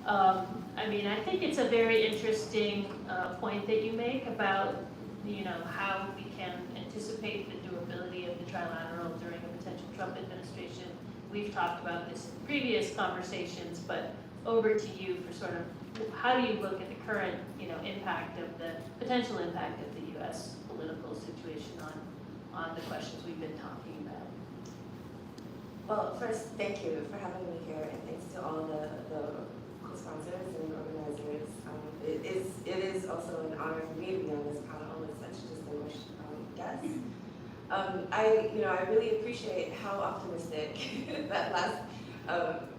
[SPEAKER 5] I think it's a very interesting point that you make about, how we can anticipate the durability of the trilateral during a potential Trump administration. We've talked about this in previous conversations, but over to you for sort of, how do you look at the current, potential impact of the U.S. political situation on the questions we've been talking about?
[SPEAKER 10] Well, first, thank you for having me here, and thanks to all the co-sponsors and organizers. It is also an honor for me to be on this panel with such distinguished guests. I really appreciate how optimistic that last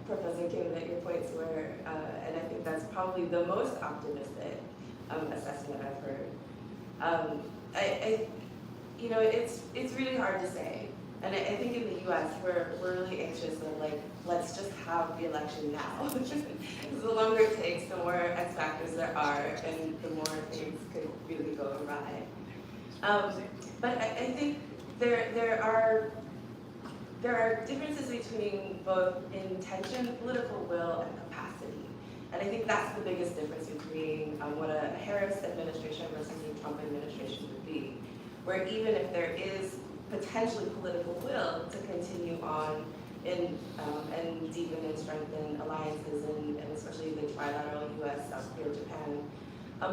[SPEAKER 10] Professor Kim, that your points were, and I think that's probably the most optimistic assessment I've heard. It's really hard to say. And I think in the U.S. we're really anxious of let's just have the election now. Because the longer it takes, the more X factors there are, and the more things could really go awry. But I think there are differences between both intention, political will, and capacity. And I think that's the biggest difference between what a Harris administration versus a Trump administration would be. Where even if there is potentially political will to continue on and deepen and strengthen alliances and especially the trilateral U.S., South Korea, Japan.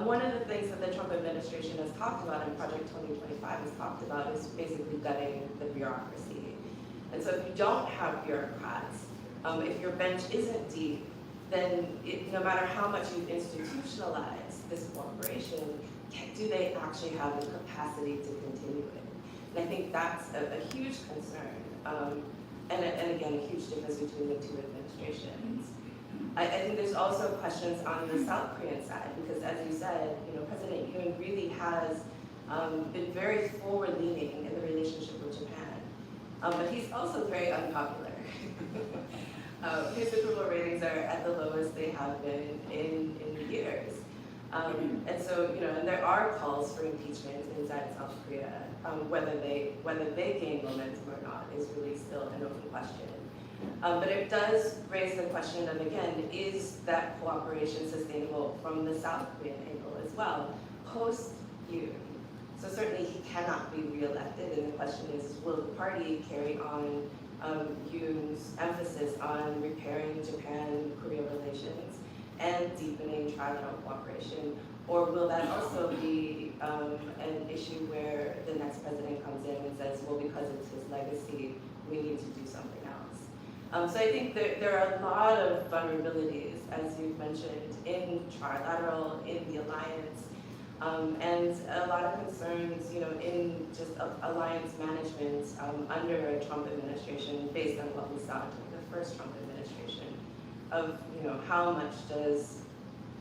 [SPEAKER 10] One of the things that the Trump administration has talked about and Project 2025 has talked about is basically gutting the bureaucracy. And so if you don't have bureaucrats, if your bench isn't deep, then no matter how much you've institutionalized this cooperation, do they actually have the capacity to continue it? And I think that's a huge concern, and again, a huge difference between the two administrations. I think there's also questions on the South Korean side, because as you said, President Yoon really has been very forward-leaning in the relationship with Japan, but he's also very unpopular. His approval ratings are at the lowest they have been in years. And so, and there are calls for impeachment inside South Korea. Whether they gain momentum or not is really still an open question. But it does raise the question of, again, is that cooperation sustainable from the South Korean angle as well, post-Yoon? So certainly he cannot be reelected, and the question is, will the party carry on Yoon's emphasis on repairing Japan-Korea relations and deepening trilateral cooperation? Or will that also be an issue where the next president comes in and says, well, because it's his legacy, we need to do something else? So I think there are a lot of vulnerabilities, as you've mentioned, in trilateral, in the alliance, and a lot of concerns, in just alliance management under a Trump administration, based on what we saw during the first Trump administration, of how much does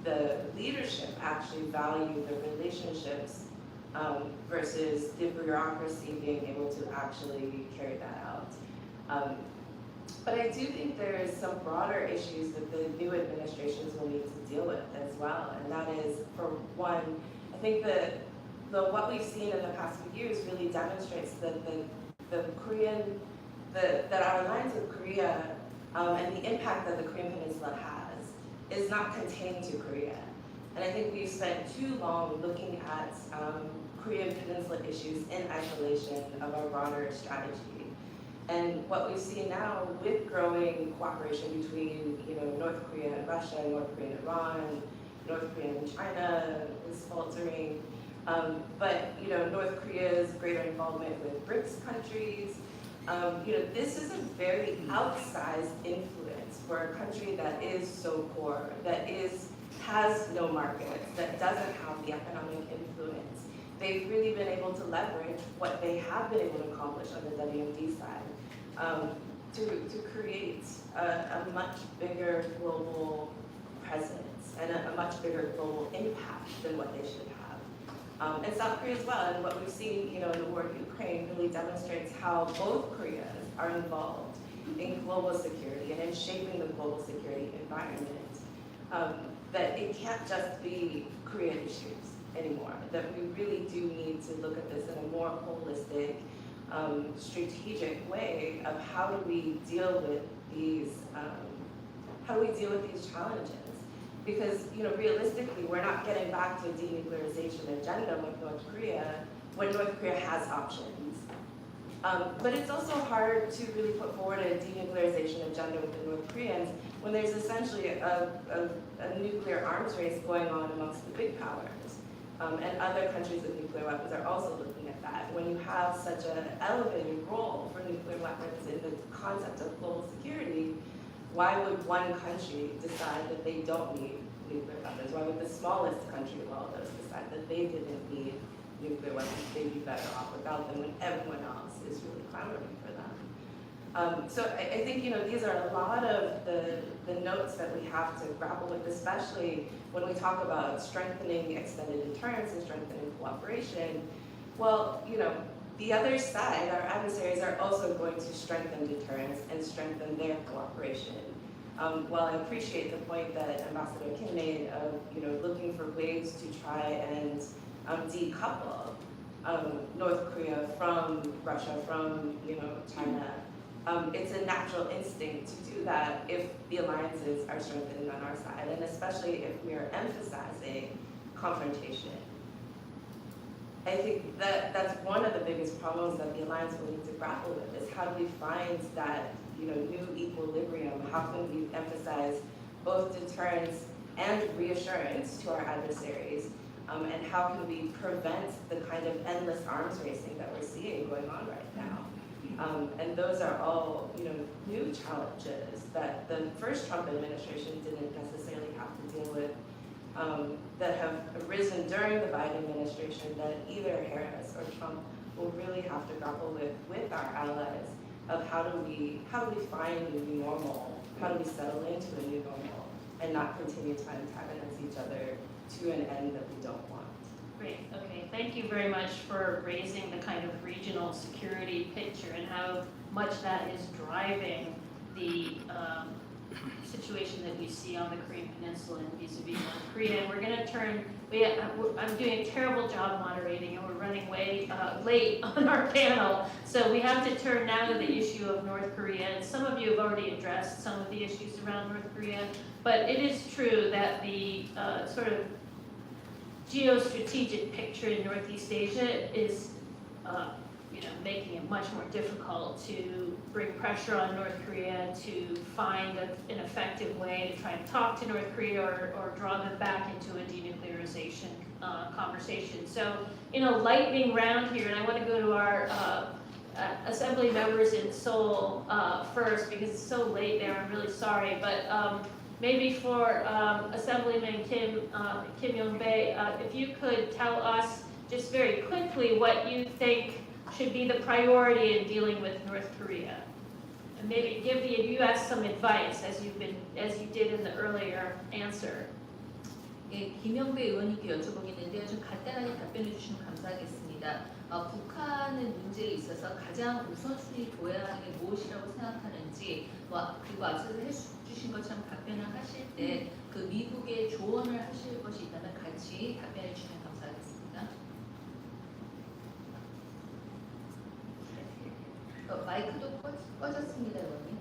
[SPEAKER 10] the leadership actually value the relationships versus the bureaucracy being able to actually carry that out. But I do think there is some broader issues that the new administrations will need to deal with as well, and that is, for one, I think that what we've seen in the past few years really demonstrates that that our alliance with Korea and the impact that the Korean Peninsula has is not contained to Korea. And I think we've spent too long looking at Korean Peninsula issues in isolation of our broader strategy. And what we see now with growing cooperation between North Korea and Russia, North Korea and Iran, North Korea and China is faltering. But North Korea's greater involvement with BRICS countries, this is a very outsized influence for a country that is so poor, that has no markets, that doesn't have the economic influence. They've really been able to leverage what they have been able to accomplish on the WMD side. to create a much bigger global presence and a much bigger global impact than what they should have. And South Korea as well, and what we've seen, in the war in Ukraine really demonstrates how both Koreas are involved in global security and in shaping the global security environment. That it can't just be Korean issues anymore, that we really do need to look at this in a more holistic, strategic way of how do we deal with these challenges. Because, realistically, we're not getting back to a denuclearization agenda with North Korea when North Korea has options. But it's also hard to really put forward a denuclearization agenda with the North Koreans when there's essentially a nuclear arms race going on amongst the big powers. And other countries with nuclear weapons are also looking at that. When you have such an elevated role for nuclear weapons in the concept of global security, why would one country decide that they don't need nuclear weapons? Why would the smallest country of all those decide that they didn't need nuclear weapons, they'd be better off without them when everyone else is really clamoring for them? So I think, these are a lot of the notes that we have to grapple with, especially when we talk about strengthening extended deterrence and strengthening cooperation. Well, the other side, our adversaries, are also going to strengthen deterrence and strengthen their cooperation. While I appreciate the point that Ambassador Kim made of, looking for ways to try and decouple North Korea from Russia, from, China, it's a natural instinct to do that if the alliances are strengthening on our side, and especially if we are emphasizing confrontation. I think that's one of the biggest problems that the alliance will need to grapple with, is how do we find that new equilibrium? How can we emphasize both deterrence and reassurance to our adversaries? And how can we prevent the kind of endless arms racing that we're seeing going on right now? And those are all new challenges that the first Trump administration didn't necessarily have to deal with. That have arisen during the Biden administration that either Harris or Trump will really have to grapple with our allies, of how do we find a new normal, how do we settle into a new normal and not continue to antagonize each other to an end that we don't want.
[SPEAKER 5] Great, okay, thank you very much for raising the kind of regional security picture and how much that is driving the situation that we see on the Korean Peninsula and vis-a-vis North Korea. And we're going to turn, I'm doing a terrible job moderating, and we're running way late on our panel. So we have to turn now to the issue of North Korea. And some of you have already addressed some of the issues around North Korea, but it is true that the sort of geostrategic picture in Northeast Asia is making it much more difficult to bring pressure on North Korea to find an effective way to try and talk to North Korea or draw them back into a denuclearization conversation. So, lightning round here, and I want to go to our assembly members in Seoul first, because it's so late there. I'm really sorry, but maybe for Assemblyman Kim Young-bae, if you could tell us just very quickly what you think should be the priority in dealing with North Korea, and maybe give the U.S. some advice as you did in the earlier answer.
[SPEAKER 6] 예, 김영배 의원님께 여쭤보겠는데요. 좀 간단하게 답변해 주시면 감사하겠습니다. 북한의 문제에 있어서 가장 우선순위 둬야 하는 게 무엇이라고 생각하는지, 그리고 앞서서 해주신 것처럼 답변을 하실 때 그 미국의 조언을 하실 것이 있다면 같이 답변해 주시면 감사하겠습니다. 마이크도 꺼졌습니다, 의원님.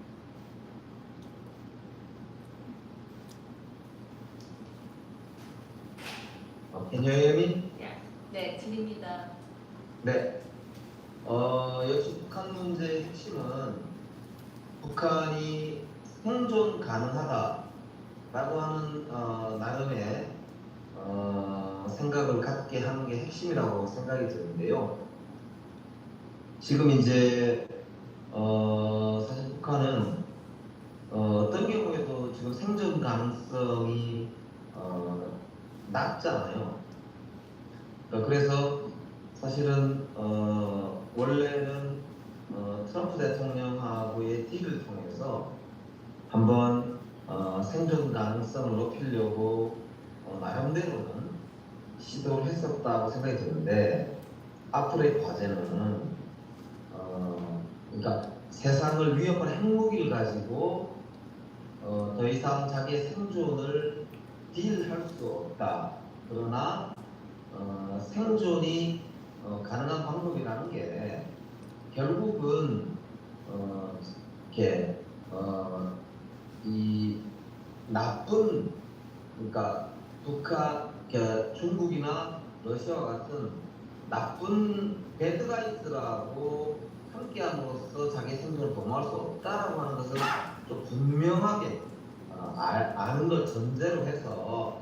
[SPEAKER 7] Can you hear me?
[SPEAKER 6] 네, 들립니다.
[SPEAKER 7] 네. 역시 북한 문제의 핵심은 북한이 생존 가능하다라고 하는 나름의 생각을 갖게 하는 게 핵심이라고 생각이 드는데요. 지금 이제 사실 북한은 어떤 경우에도 지금 생존 가능성이 낮잖아요. 그래서 사실은 원래는 트럼프 대통령하고의 딜을 통해서 한번 생존 가능성을 높이려고 나름대로는 시도를 했었다고 생각이 드는데 앞으로의 과제는 그러니까 세상을 위협하는 핵무기를 가지고 더 이상 자기의 생존을 딜할 수 없다. 그러나 생존이 가능한 방법이라는 게 결국은 이렇게 이 나쁜 그러니까 중국이나 러시아와 같은 나쁜 배드가이스라고 함께함으로써 자기 생존을 도모할 수 없다라고 하는 것을 좀 분명하게 아는 걸 전제로 해서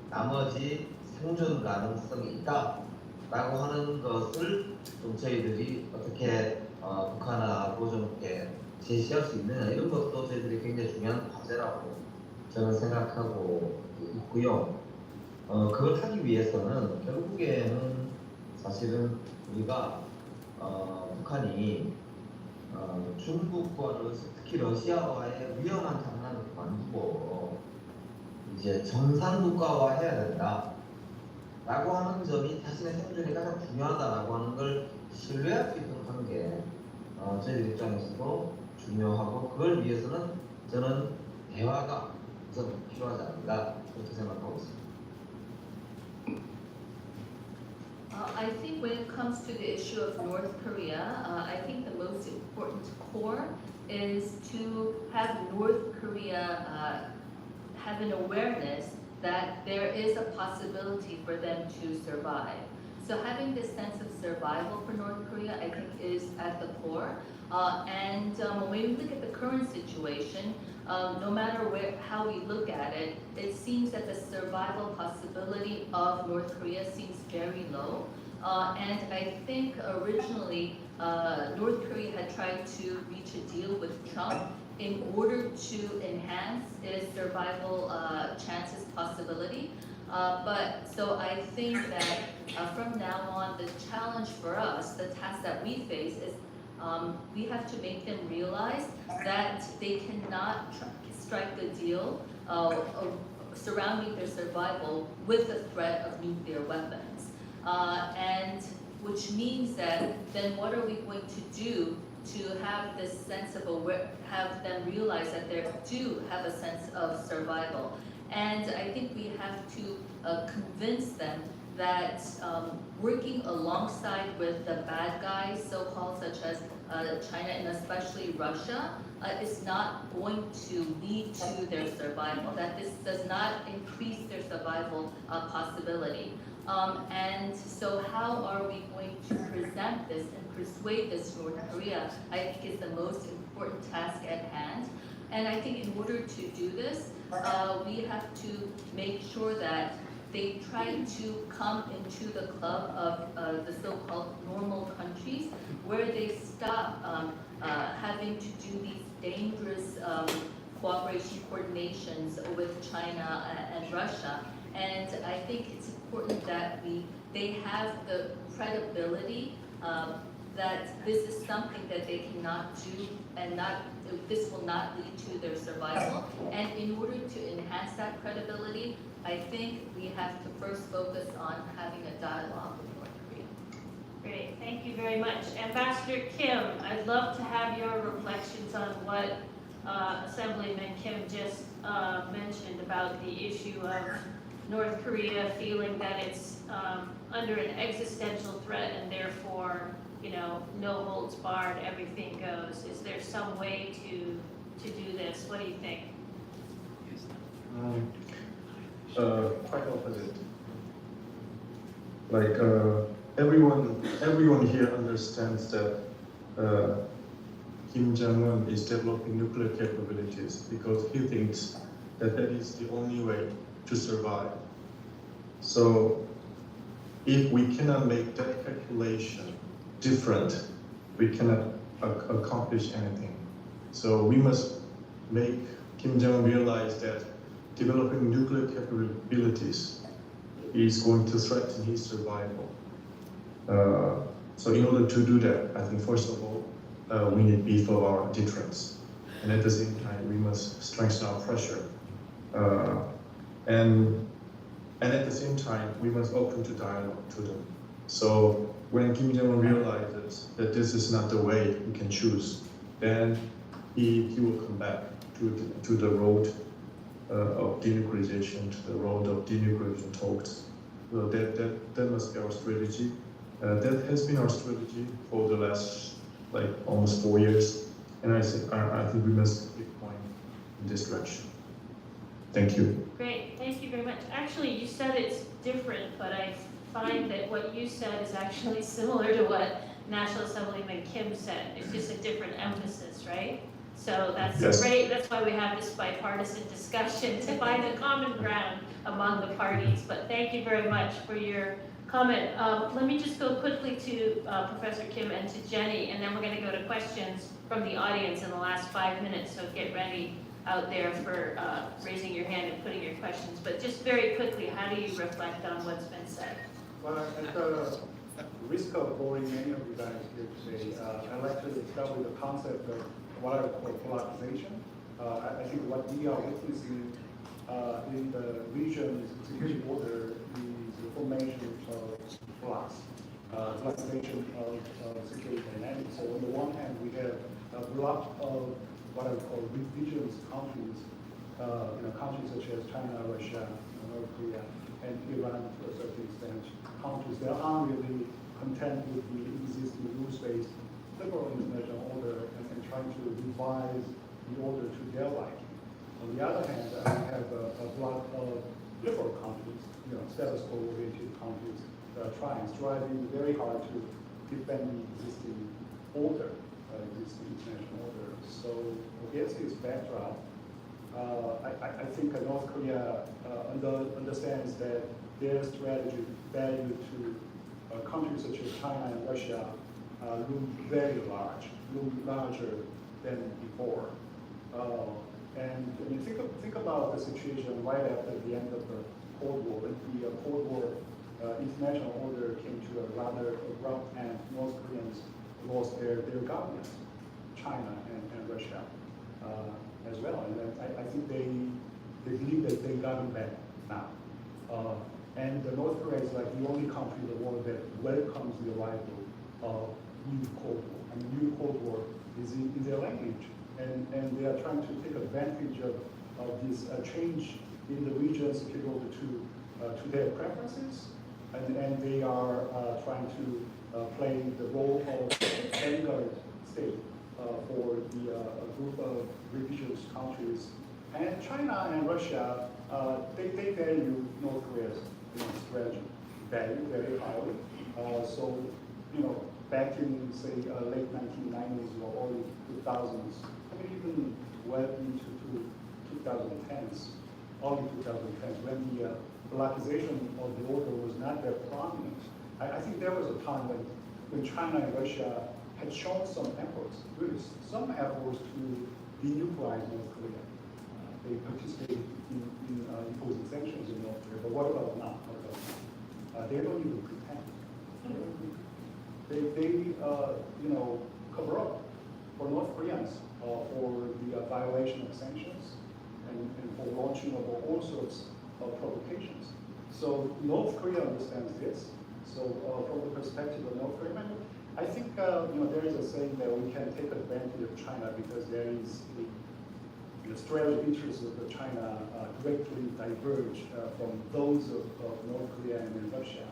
[SPEAKER 7] 나머지 생존 가능성이 있다라고 하는 것을 좀 저희들이 어떻게 북한하고 좀 이렇게 제시할 수 있느냐 이런 것도 저희들이 굉장히 중요한 과제라고 저는 생각하고 있고요. 그걸 하기 위해서는 결국에는 사실은 우리가 북한이 중국과 특히 러시아와의 위험한 장난을 그만두고 이제 정상 국가화 해야 된다라고 하는 점이 자신의 생존이 가장 중요하다라고 하는 걸 신뢰할 수 있도록 하는 게 저희들 입장에서도 중요하고 그걸 위해서는 저는 대화가 우선 필요하지 않는가 그렇게 생각하고 있습니다.
[SPEAKER 6] I think when it comes to the issue of North Korea, I think the most important core is to have North Korea have an awareness that there is a possibility for them to survive. So having this sense of survival for North Korea, I think, is at the core. When we look at the current situation, no matter how we look at it, it seems that the survival possibility of North Korea seems very low. And I think originally North Korea had tried to reach a deal with Trump in order to enhance its survival chances possibility. So I think that from now on, the challenge for us, the task that we face is we have to make them realize that they cannot strike a deal surrounding their survival with the threat of nuclear weapons. And which means that then what are we going to do to have this sense of have them realize that they do have a sense of survival. And I think we have to convince them that working alongside with the bad guys, so-called, such as China and especially Russia, is not going to lead to their survival, that this does not increase their survival possibility. And so how are we going to present this and persuade this North Korea, I think is the most important task at hand. And I think in order to do this, we have to make sure that they try to come into the club of the so-called normal countries where they stop having to do these dangerous cooperation coordinations with China and Russia. And I think it's important that they have the credibility that this is something that they cannot do and this will not lead to their survival. And in order to enhance that credibility, I think we have to first focus on having a dialogue with North Korea.
[SPEAKER 5] Great, thank you very much. Ambassador Kim, I'd love to have your reflections on what Assemblyman Kim just mentioned about the issue of North Korea feeling that it's under an existential threat and therefore, no holds barred, everything goes. Is there some way to do this? What do you think?
[SPEAKER 8] Quite opposite. Like everyone here understands that Kim Jong-un is developing nuclear capabilities because he thinks that is the only way to survive. So if we cannot make that calculation different, we cannot accomplish anything. So we must make Kim Jong-un realize that developing nuclear capabilities is going to threaten his survival. So in order to do that, I think first of all, we need beef of our deterrence. And at the same time, we must strengthen our pressure. And at the same time, we must open to dialogue to them. So when Kim Jong-un realizes that this is not the way we can choose, then he will come back to the road of denuclearization, to the road of denuclearization talks. So that must be our strategy. That has been our strategy for the last almost 4 years, and I think we must keep going in this direction. Thank you.
[SPEAKER 5] Great, thank you very much. Actually, you said it's different, but I find that what you said is actually similar to what National Assemblyman Kim said. It's just a different emphasis, right? So that's
[SPEAKER 8] Yes.
[SPEAKER 5] great. That's why we have this bipartisan discussion to find a common ground among the parties. But thank you very much for your comment. Let me just go quickly to Professor Kim and to Jenny, and then we're going to go to questions from the audience in the last 5 minutes. So get ready out there for raising your hand and putting your questions. But just very quickly, how do you reflect on what's been said?
[SPEAKER 9] Well, at the risk of boring many of you guys here today, I'd like to start with the concept of what I would call polarization. I think what we are witnessing in the region's security order is the formation of blocks, polarization of security dynamics. So on the one hand, we have a block of what I would call regions countries, countries such as China, Russia, North Korea, and Iran to a certain extent, countries that aren't really content with the existing rules-based liberal international order and trying to revise the order to their liking. On the other hand, we have a block of liberal countries, status quo-oriented countries that are striving very hard to defend the existing order, existing international order. So against this backdrop, I think North Korea understands that their strategic value to countries such as China and Russia loom very large, loom larger than before. And when you think about the situation right after the end of the Cold War, when the Cold War international order came to a rather abrupt end, North Koreans lost their government, China and Russia as well. And I think they believe that they got them back now. And North Korea is like the only country in the world that welcomes the arrival of new Cold War. I mean, new Cold War is in their language. And they are trying to take advantage of this change in the region security order to their preferences. And they are trying to play the role of vanguard state for the group of religious countries. And China and Russia, they value North Korea's strategy, value very highly. So, back in, say, late 1990s or early 2000s, I mean, even well into 2010s, early 2010s, when the blockization of the order was not that prominent. I think there was a time when China and Russia had shown some efforts, really some efforts to denuclearize North Korea. They participated in imposing sanctions in North Korea, but what about now? They don't even pretend. They cover up for North Koreans for the violation of sanctions and for launching of all sorts of provocations. So North Korea understands this. So from the perspective of North Korea, I think there is a saying that we can take advantage of China because there is the strategic interests of China directly diverge from those of North Korea and Russia.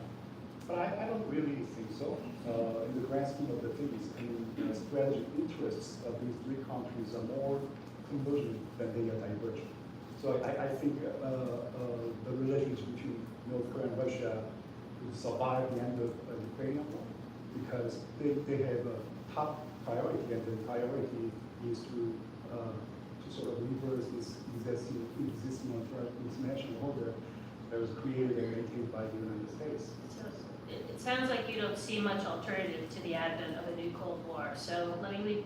[SPEAKER 9] But I don't really think so. In the grand scheme of the things, the strategic interests of these three countries are more convergent than they are divergent. So I think the relations between North Korea and Russia will survive the end of the Ukrainian war because they have a top priority, and the priority is to sort of reverse this existing international order that was created and maintained by the United States.
[SPEAKER 5] It sounds like you don't see much alternative to the advent of a new Cold War. So let me leave.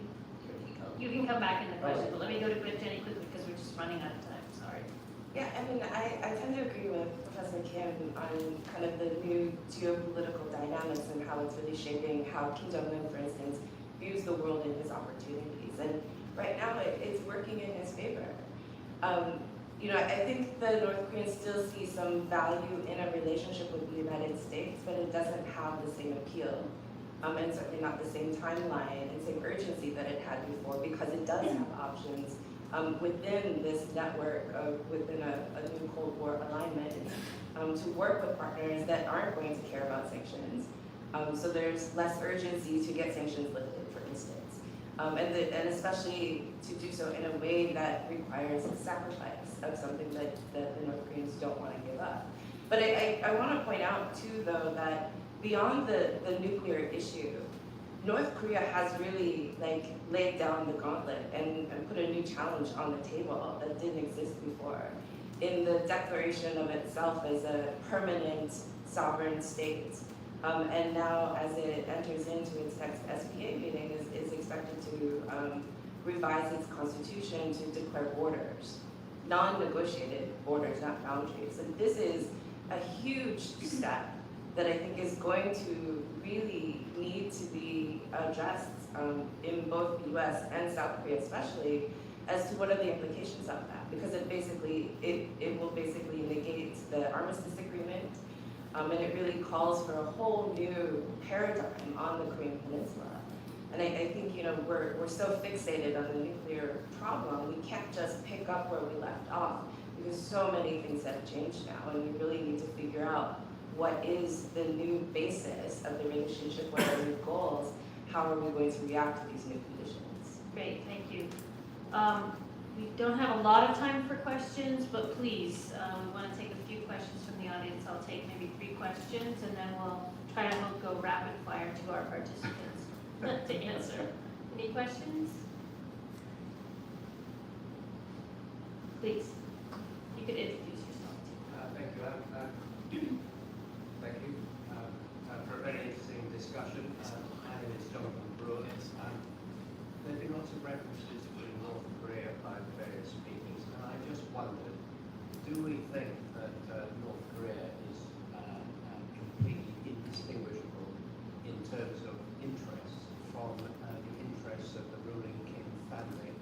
[SPEAKER 5] You can come back in the question, but let me go to Jenny quickly because we're just running out of time. Sorry.
[SPEAKER 10] Yeah, I mean, I tend to agree with Professor Kim on kind of the new geopolitical dynamics and how it's really shaping how Kim Jong-un, for instance, views the world in his opportunities. And right now, it's working in his favor. I think the North Koreans still see some value in a relationship with the United States, but it doesn't have the same appeal, and certainly not the same timeline and same urgency that it had before, because it does have options within this network within a new Cold War alignment to work with partners that aren't going to care about sanctions. So there's less urgency to get sanctions lifted, for instance. And especially to do so in a way that requires a sacrifice of something that the North Koreans don't want to give up. But I want to point out too, though, that beyond the nuclear issue, North Korea has really laid down the gauntlet and put a new challenge on the table that didn't exist before. In the declaration of itself as a permanent sovereign state, and now as it enters into its next SPA meeting, is expected to revise its constitution to declare borders, non-negotiated borders, not boundaries. And this is a huge step that I think is going to really need to be addressed in both the U.S. and South Korea especially, as to what are the implications of that, because it will basically negate the armistice agreement, and it really calls for a whole new paradigm on the Korean Peninsula. And I think we're so fixated on the nuclear problem, we can't just pick up where we left off, because so many things have changed now, and we really need to figure out what is the new basis of the relationship, what are the new goals, how are we going to react to these new conditions.
[SPEAKER 5] Great, thank you. We don't have a lot of time for questions, but please, we want to take a few questions from the audience. I'll take maybe 3 questions, and then we'll try to go rapid fire to our participants to answer. Any questions? Please, you could introduce yourself too.
[SPEAKER 11] Thank you. Thank you for a very interesting discussion. My name is Tom Byrne. There have been lots of references to North Korea by various speakers, and I just wondered, do we think that North Korea is completely indistinguishable in terms of interests from the interests of the ruling Kim family?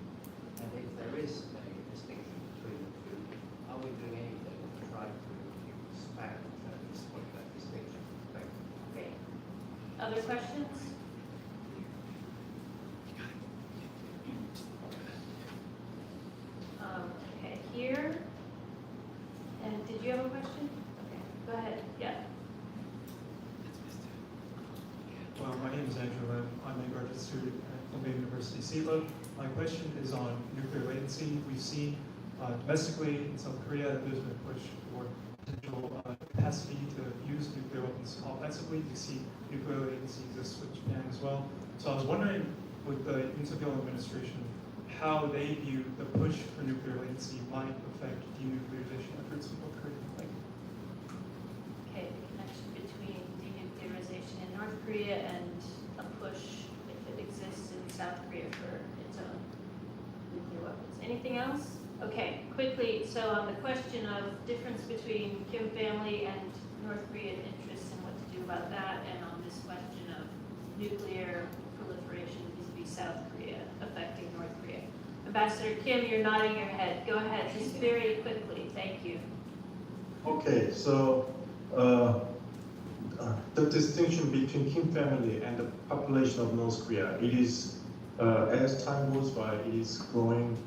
[SPEAKER 11] And if there is a distinction between the two, are we doing anything to try to expand that distinction? Thank you.
[SPEAKER 5] Great. Other questions? Okay, here. And did you have a question? Okay, go ahead. Yeah.
[SPEAKER 12] Well, my name is Andrew. I'm a graduate student at Columbia University SIVA. My question is on nuclear latency. We've seen domestically in South Korea there's been a push for potential capacity to use nuclear weapons offensively. We see nuclear latency exists with Japan as well. So I was wondering, with the Yoon administration, how they view the push for nuclear latency might affect denuclearization efforts in North Korea. Thank you.
[SPEAKER 5] Okay, the connection between denuclearization in North Korea and a push, if it exists in South Korea, for its own nuclear weapons. Anything else? Okay, quickly, so on the question of difference between Kim family and North Korean interests and what to do about that, and on this question of nuclear proliferation vis-a-vis South Korea affecting North Korea. Ambassador Kim, you're nodding your head. Go ahead, just very quickly. Thank you.
[SPEAKER 8] Okay, so the distinction between Kim family and the population of North Korea, it is, as time goes by, it is growing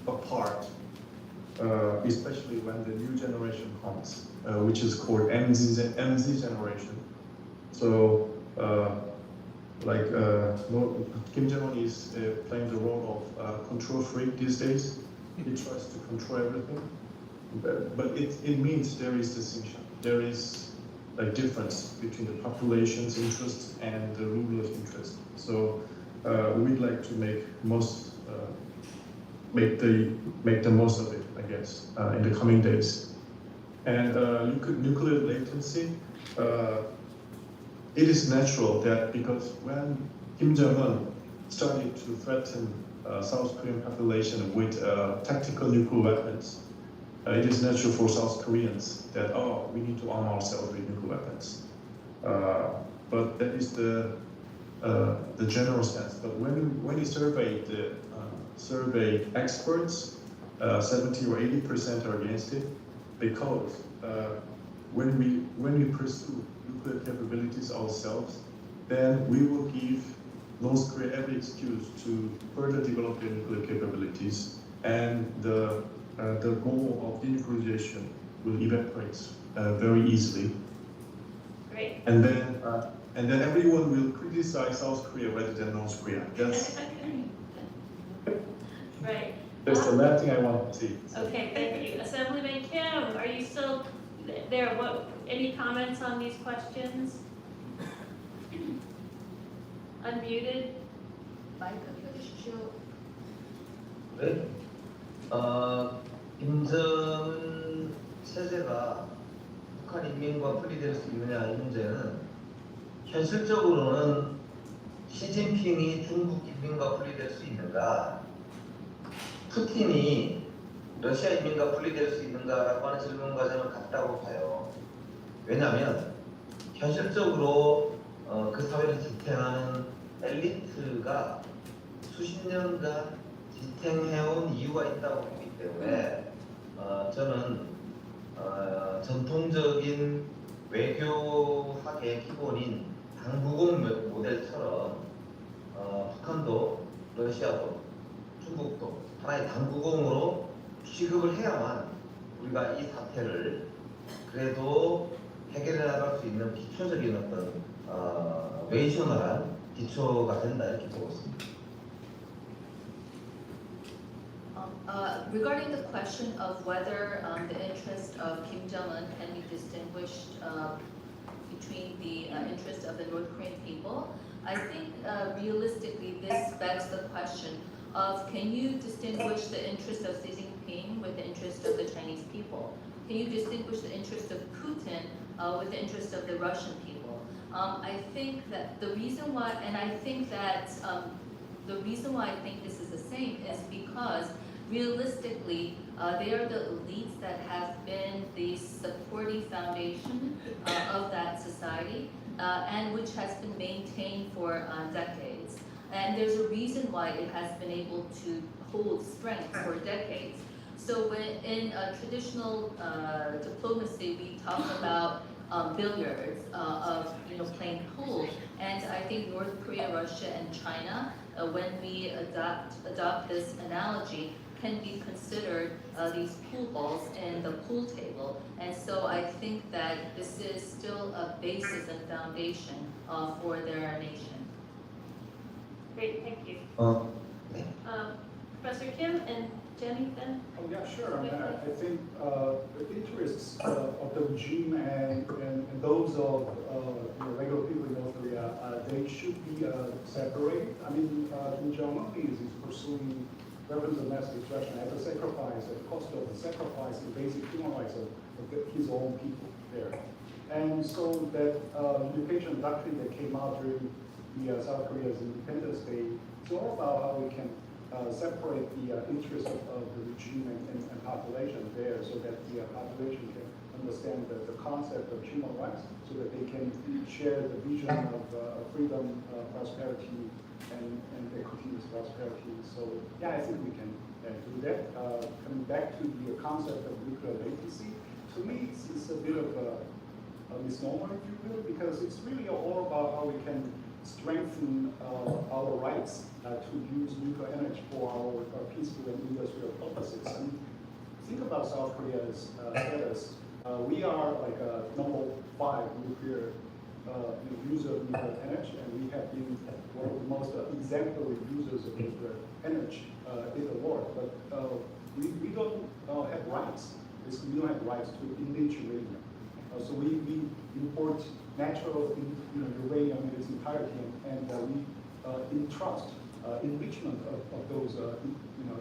[SPEAKER 8] apart, especially when the new generation comes, which is called MZ generation. So, Kim Jong-un is playing the role of control freak these days. He tries to control everything, but it means there is distinction. There is a difference between the population's interests and the ruler's interest. So we'd like to make the most of it, I guess, in the coming days. And nuclear latency, it is natural that because when Kim Jong-un started to threaten South Korean population with tactical nuclear weapons, it is natural for South Koreans that, we need to arm ourselves with nuclear weapons. But that is the the general sense. But when you survey experts, 70 or 80% are against it, because when we pursue nuclear capabilities ourselves, then we will give North Korea every excuse to further develop their nuclear capabilities, and the goal of denuclearization will evaporate very easily.
[SPEAKER 5] Great.
[SPEAKER 8] And then everyone will criticize South Korea rather than North Korea.
[SPEAKER 5] Right.
[SPEAKER 8] That's the last thing I want to see.
[SPEAKER 5] Okay, thank you. Assemblyman Kim, are you still there? Any comments on these questions? Unmuted?
[SPEAKER 6] 마이크 켜주십시오.
[SPEAKER 7] 네. 김정은 체제가 북한 인민과 분리될 수 있느냐 이 문제는 현실적으로는 시진핑이 중국 인민과 분리될 수 있는가, 푸틴이 러시아 인민과 분리될 수 있는가라고 하는 질문 과정은 같다고 봐요. 왜냐하면 현실적으로 그 사회를 지탱하는 엘리트가 수십 년간 지탱해온 이유가 있다고 보기 때문에 저는 전통적인 외교학의 기본인 당부공 모델처럼 북한도 러시아도 중국도 하나의 당부공으로 취급을 해야만 우리가 이 사태를 그래도 해결해 나갈 수 있는 기초적인 어떤 레이셔널한 기초가 된다 이렇게 보고 있습니다.
[SPEAKER 6] Regarding the question of whether the interest of Kim Jong-un can be distinguished between the interest of the North Korean people, I think realistically this begs the question of, can you distinguish the interest of Xi Jinping with the interest of the Chinese people? Can you distinguish the interest of Putin with the interest of the Russian people? I think that the reason why, and I think that the reason why I think this is the same is because realistically, they are the elites that have been the supporting foundation of that society, and which has been maintained for decades. And there's a reason why it has been able to hold strength for decades. So when in traditional diplomacy, we talk about billiards of playing pool, and I think North Korea, Russia, and China, when we adopt this analogy, can be considered these pool balls in the pool table. And so I think that this is still a basis and foundation for their nation.
[SPEAKER 5] Great, thank you.
[SPEAKER 7] 네.
[SPEAKER 5] Professor Kim and Jenny then?
[SPEAKER 9] Oh, yeah, sure. I mean, I think the interests of the regime and those of regular people in North Korea, they should be separated. I mean, Kim Jong-un is pursuing weapons of mass destruction at the sacrifice, at the cost of the sacrifice in basic human rights of his own people there. And so that Unification doctrine that came out during the South Korea's Independence Day, it's all about how we can separate the interests of the regime and population there, so that the population can understand the concept of human rights, so that they can share the vision of freedom, prosperity, and continuous prosperity. So yeah, I think we can do that. Coming back to the concept of nuclear latency, to me it's a bit of a misnomer, if you will, because it's really all about how we can strengthen our rights to use nuclear energy for our peaceful and industrial purposes. And think about South Korea's status. We are like a number 5 nuclear user of nuclear energy, and we have been one of the most exemplary users of nuclear energy in the world. But we don't have rights. We don't have rights to enrich uranium. So we import natural uranium in its entirety, and we entrust enrichment of those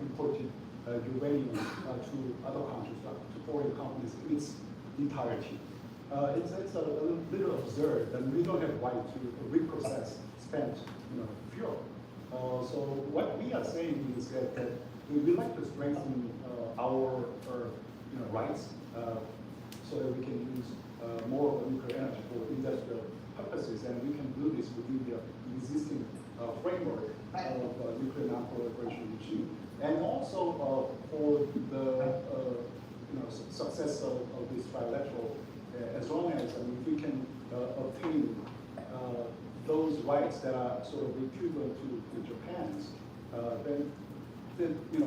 [SPEAKER 9] imported uranium to other countries, to foreign companies in its entirety. It's a little absurd that we don't have right to reprocess spent fuel. So what we are saying is that we like to strengthen our rights so that we can use more of nuclear energy for industrial purposes, and we can do this within the existing framework of nuclear non-proliferation regime. And also for the success of this trilateral, as long as we can obtain those rights that are sort of equivalent to Japan's, then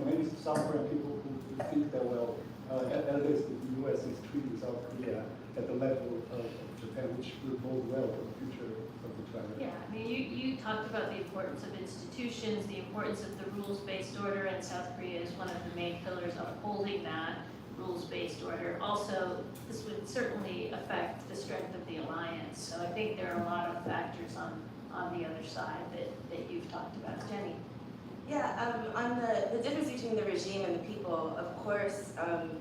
[SPEAKER 9] many South Korean people who think that, well, at least the U.S. is treating South Korea at the level of Japan, which will bode well for the future of the trilateral.
[SPEAKER 5] Yeah, I mean, you talked about the importance of institutions, the importance of the rules-based order, and South Korea is one of the main pillars of upholding that rules-based order. Also, this would certainly affect the strength of the alliance. So I think there are a lot of factors on the other side that you've talked about. Jenny?
[SPEAKER 10] Yeah, on the difference between the regime and the people, of course,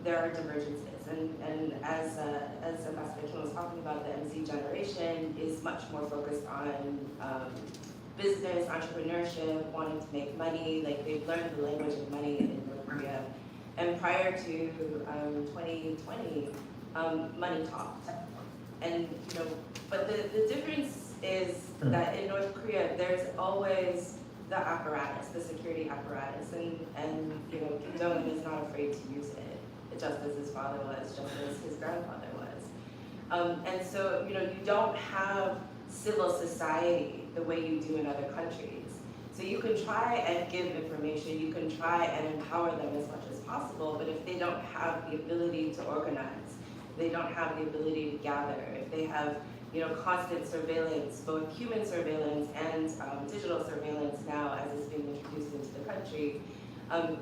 [SPEAKER 10] there are divergences. And as Ambassador Kim was talking about, the MC generation is much more focused on business, entrepreneurship, wanting to make money. Like, they've learned the language of money in North Korea. And prior to 2020, money talked. And, but the difference is that in North Korea, there's always the apparatus, the security apparatus, and Kim Jong-un is not afraid to use it, just as his father was, just as his grandfather was. And so, you don't have civil society the way you do in other countries. So you can try and give information, you can try and empower them as much as possible, but if they don't have the ability to organize, they don't have the ability to gather, if they have constant surveillance, both human surveillance and digital surveillance now as it's being introduced into the country,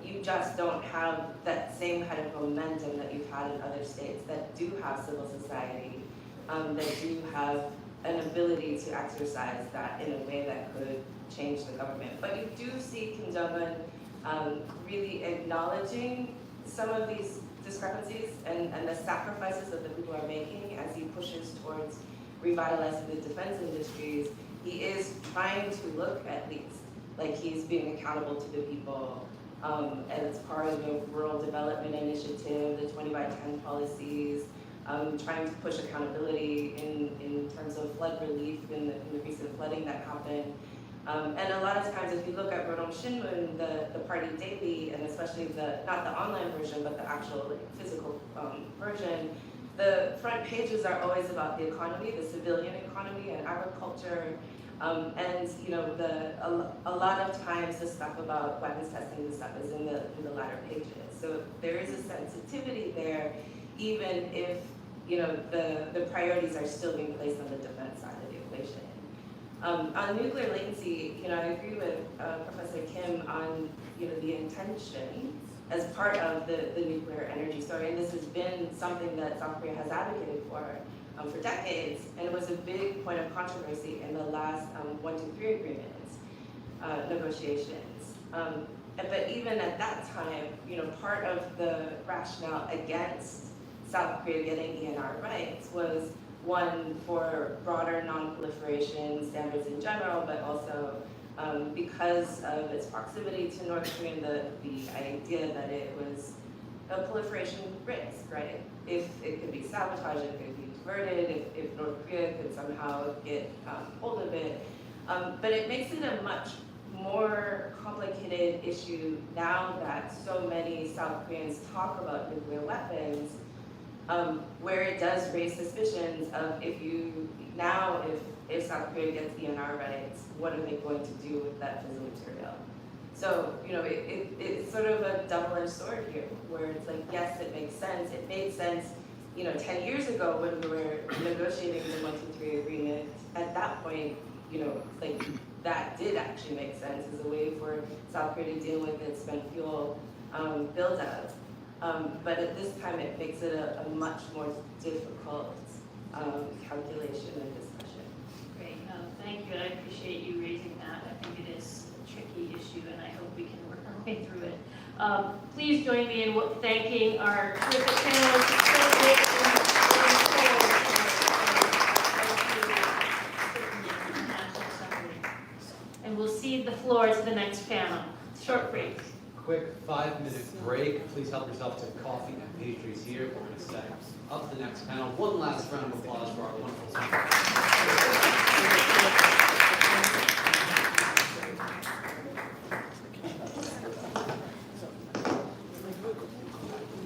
[SPEAKER 10] you just don't have that same kind of momentum that you've had in other states that do have civil society, that do have an ability to exercise that in a way that could change the government. But you do see Kim Jong-un really acknowledging some of these discrepancies and the sacrifices that the people are making as he pushes towards revitalizing the defense industries. He is trying to look at least like he's being accountable to the people. And it's part of the Rural Development Initiative, the 20x10 policies, trying to push accountability in terms of flood relief in the recent flooding that happened. And a lot of times, if you look at Rodong Shinmun, the party daily, and especially not the online version, but the actual physical version, the front pages are always about the economy, the civilian economy and agriculture. And a lot of times the stuff about weapons testing, the stuff is in the latter pages. So there is a sensitivity there, even if the priorities are still being placed on the defense side of the equation. On nuclear latency, I agree with Professor Kim on the intention as part of the nuclear energy story, and this has been something that South Korea has advocated for decades, and it was a big point of controversy in the last 123 agreements negotiations. But even at that time, part of the rationale against South Korea getting ENR rights was one for broader non-proliferation standards in general, but also because of its proximity to North Korea, the idea that it was a proliferation risk, right? If it could be sabotaged, it could be diverted, if North Korea could somehow get hold of it. But it makes it a much more complicated issue now that so many South Koreans talk about nuclear weapons, where it does raise suspicions of if South Korea gets ENR rights, what are they going to do with that fissile material? So, it's sort of a double-edged sword here, where it's like, yes, it makes sense. It made sense, 10 years ago when we were negotiating the 123 agreement. At that point, that did actually make sense as a way for South Korea to deal with its spent fuel build-out. But at this time, it makes it a much more difficult calculation and discussion.
[SPEAKER 5] Great, thank you, and I appreciate you raising that. I think it is a tricky issue, and I hope we can work our way through it. Please join me in thanking our terrific panelists. And we'll cede the floor to the next panel. Short break.
[SPEAKER 13] Quick 5-minute break. Please help yourself to coffee and pastries here. We're going to set up the next panel. One last round of applause for our wonderful speakers.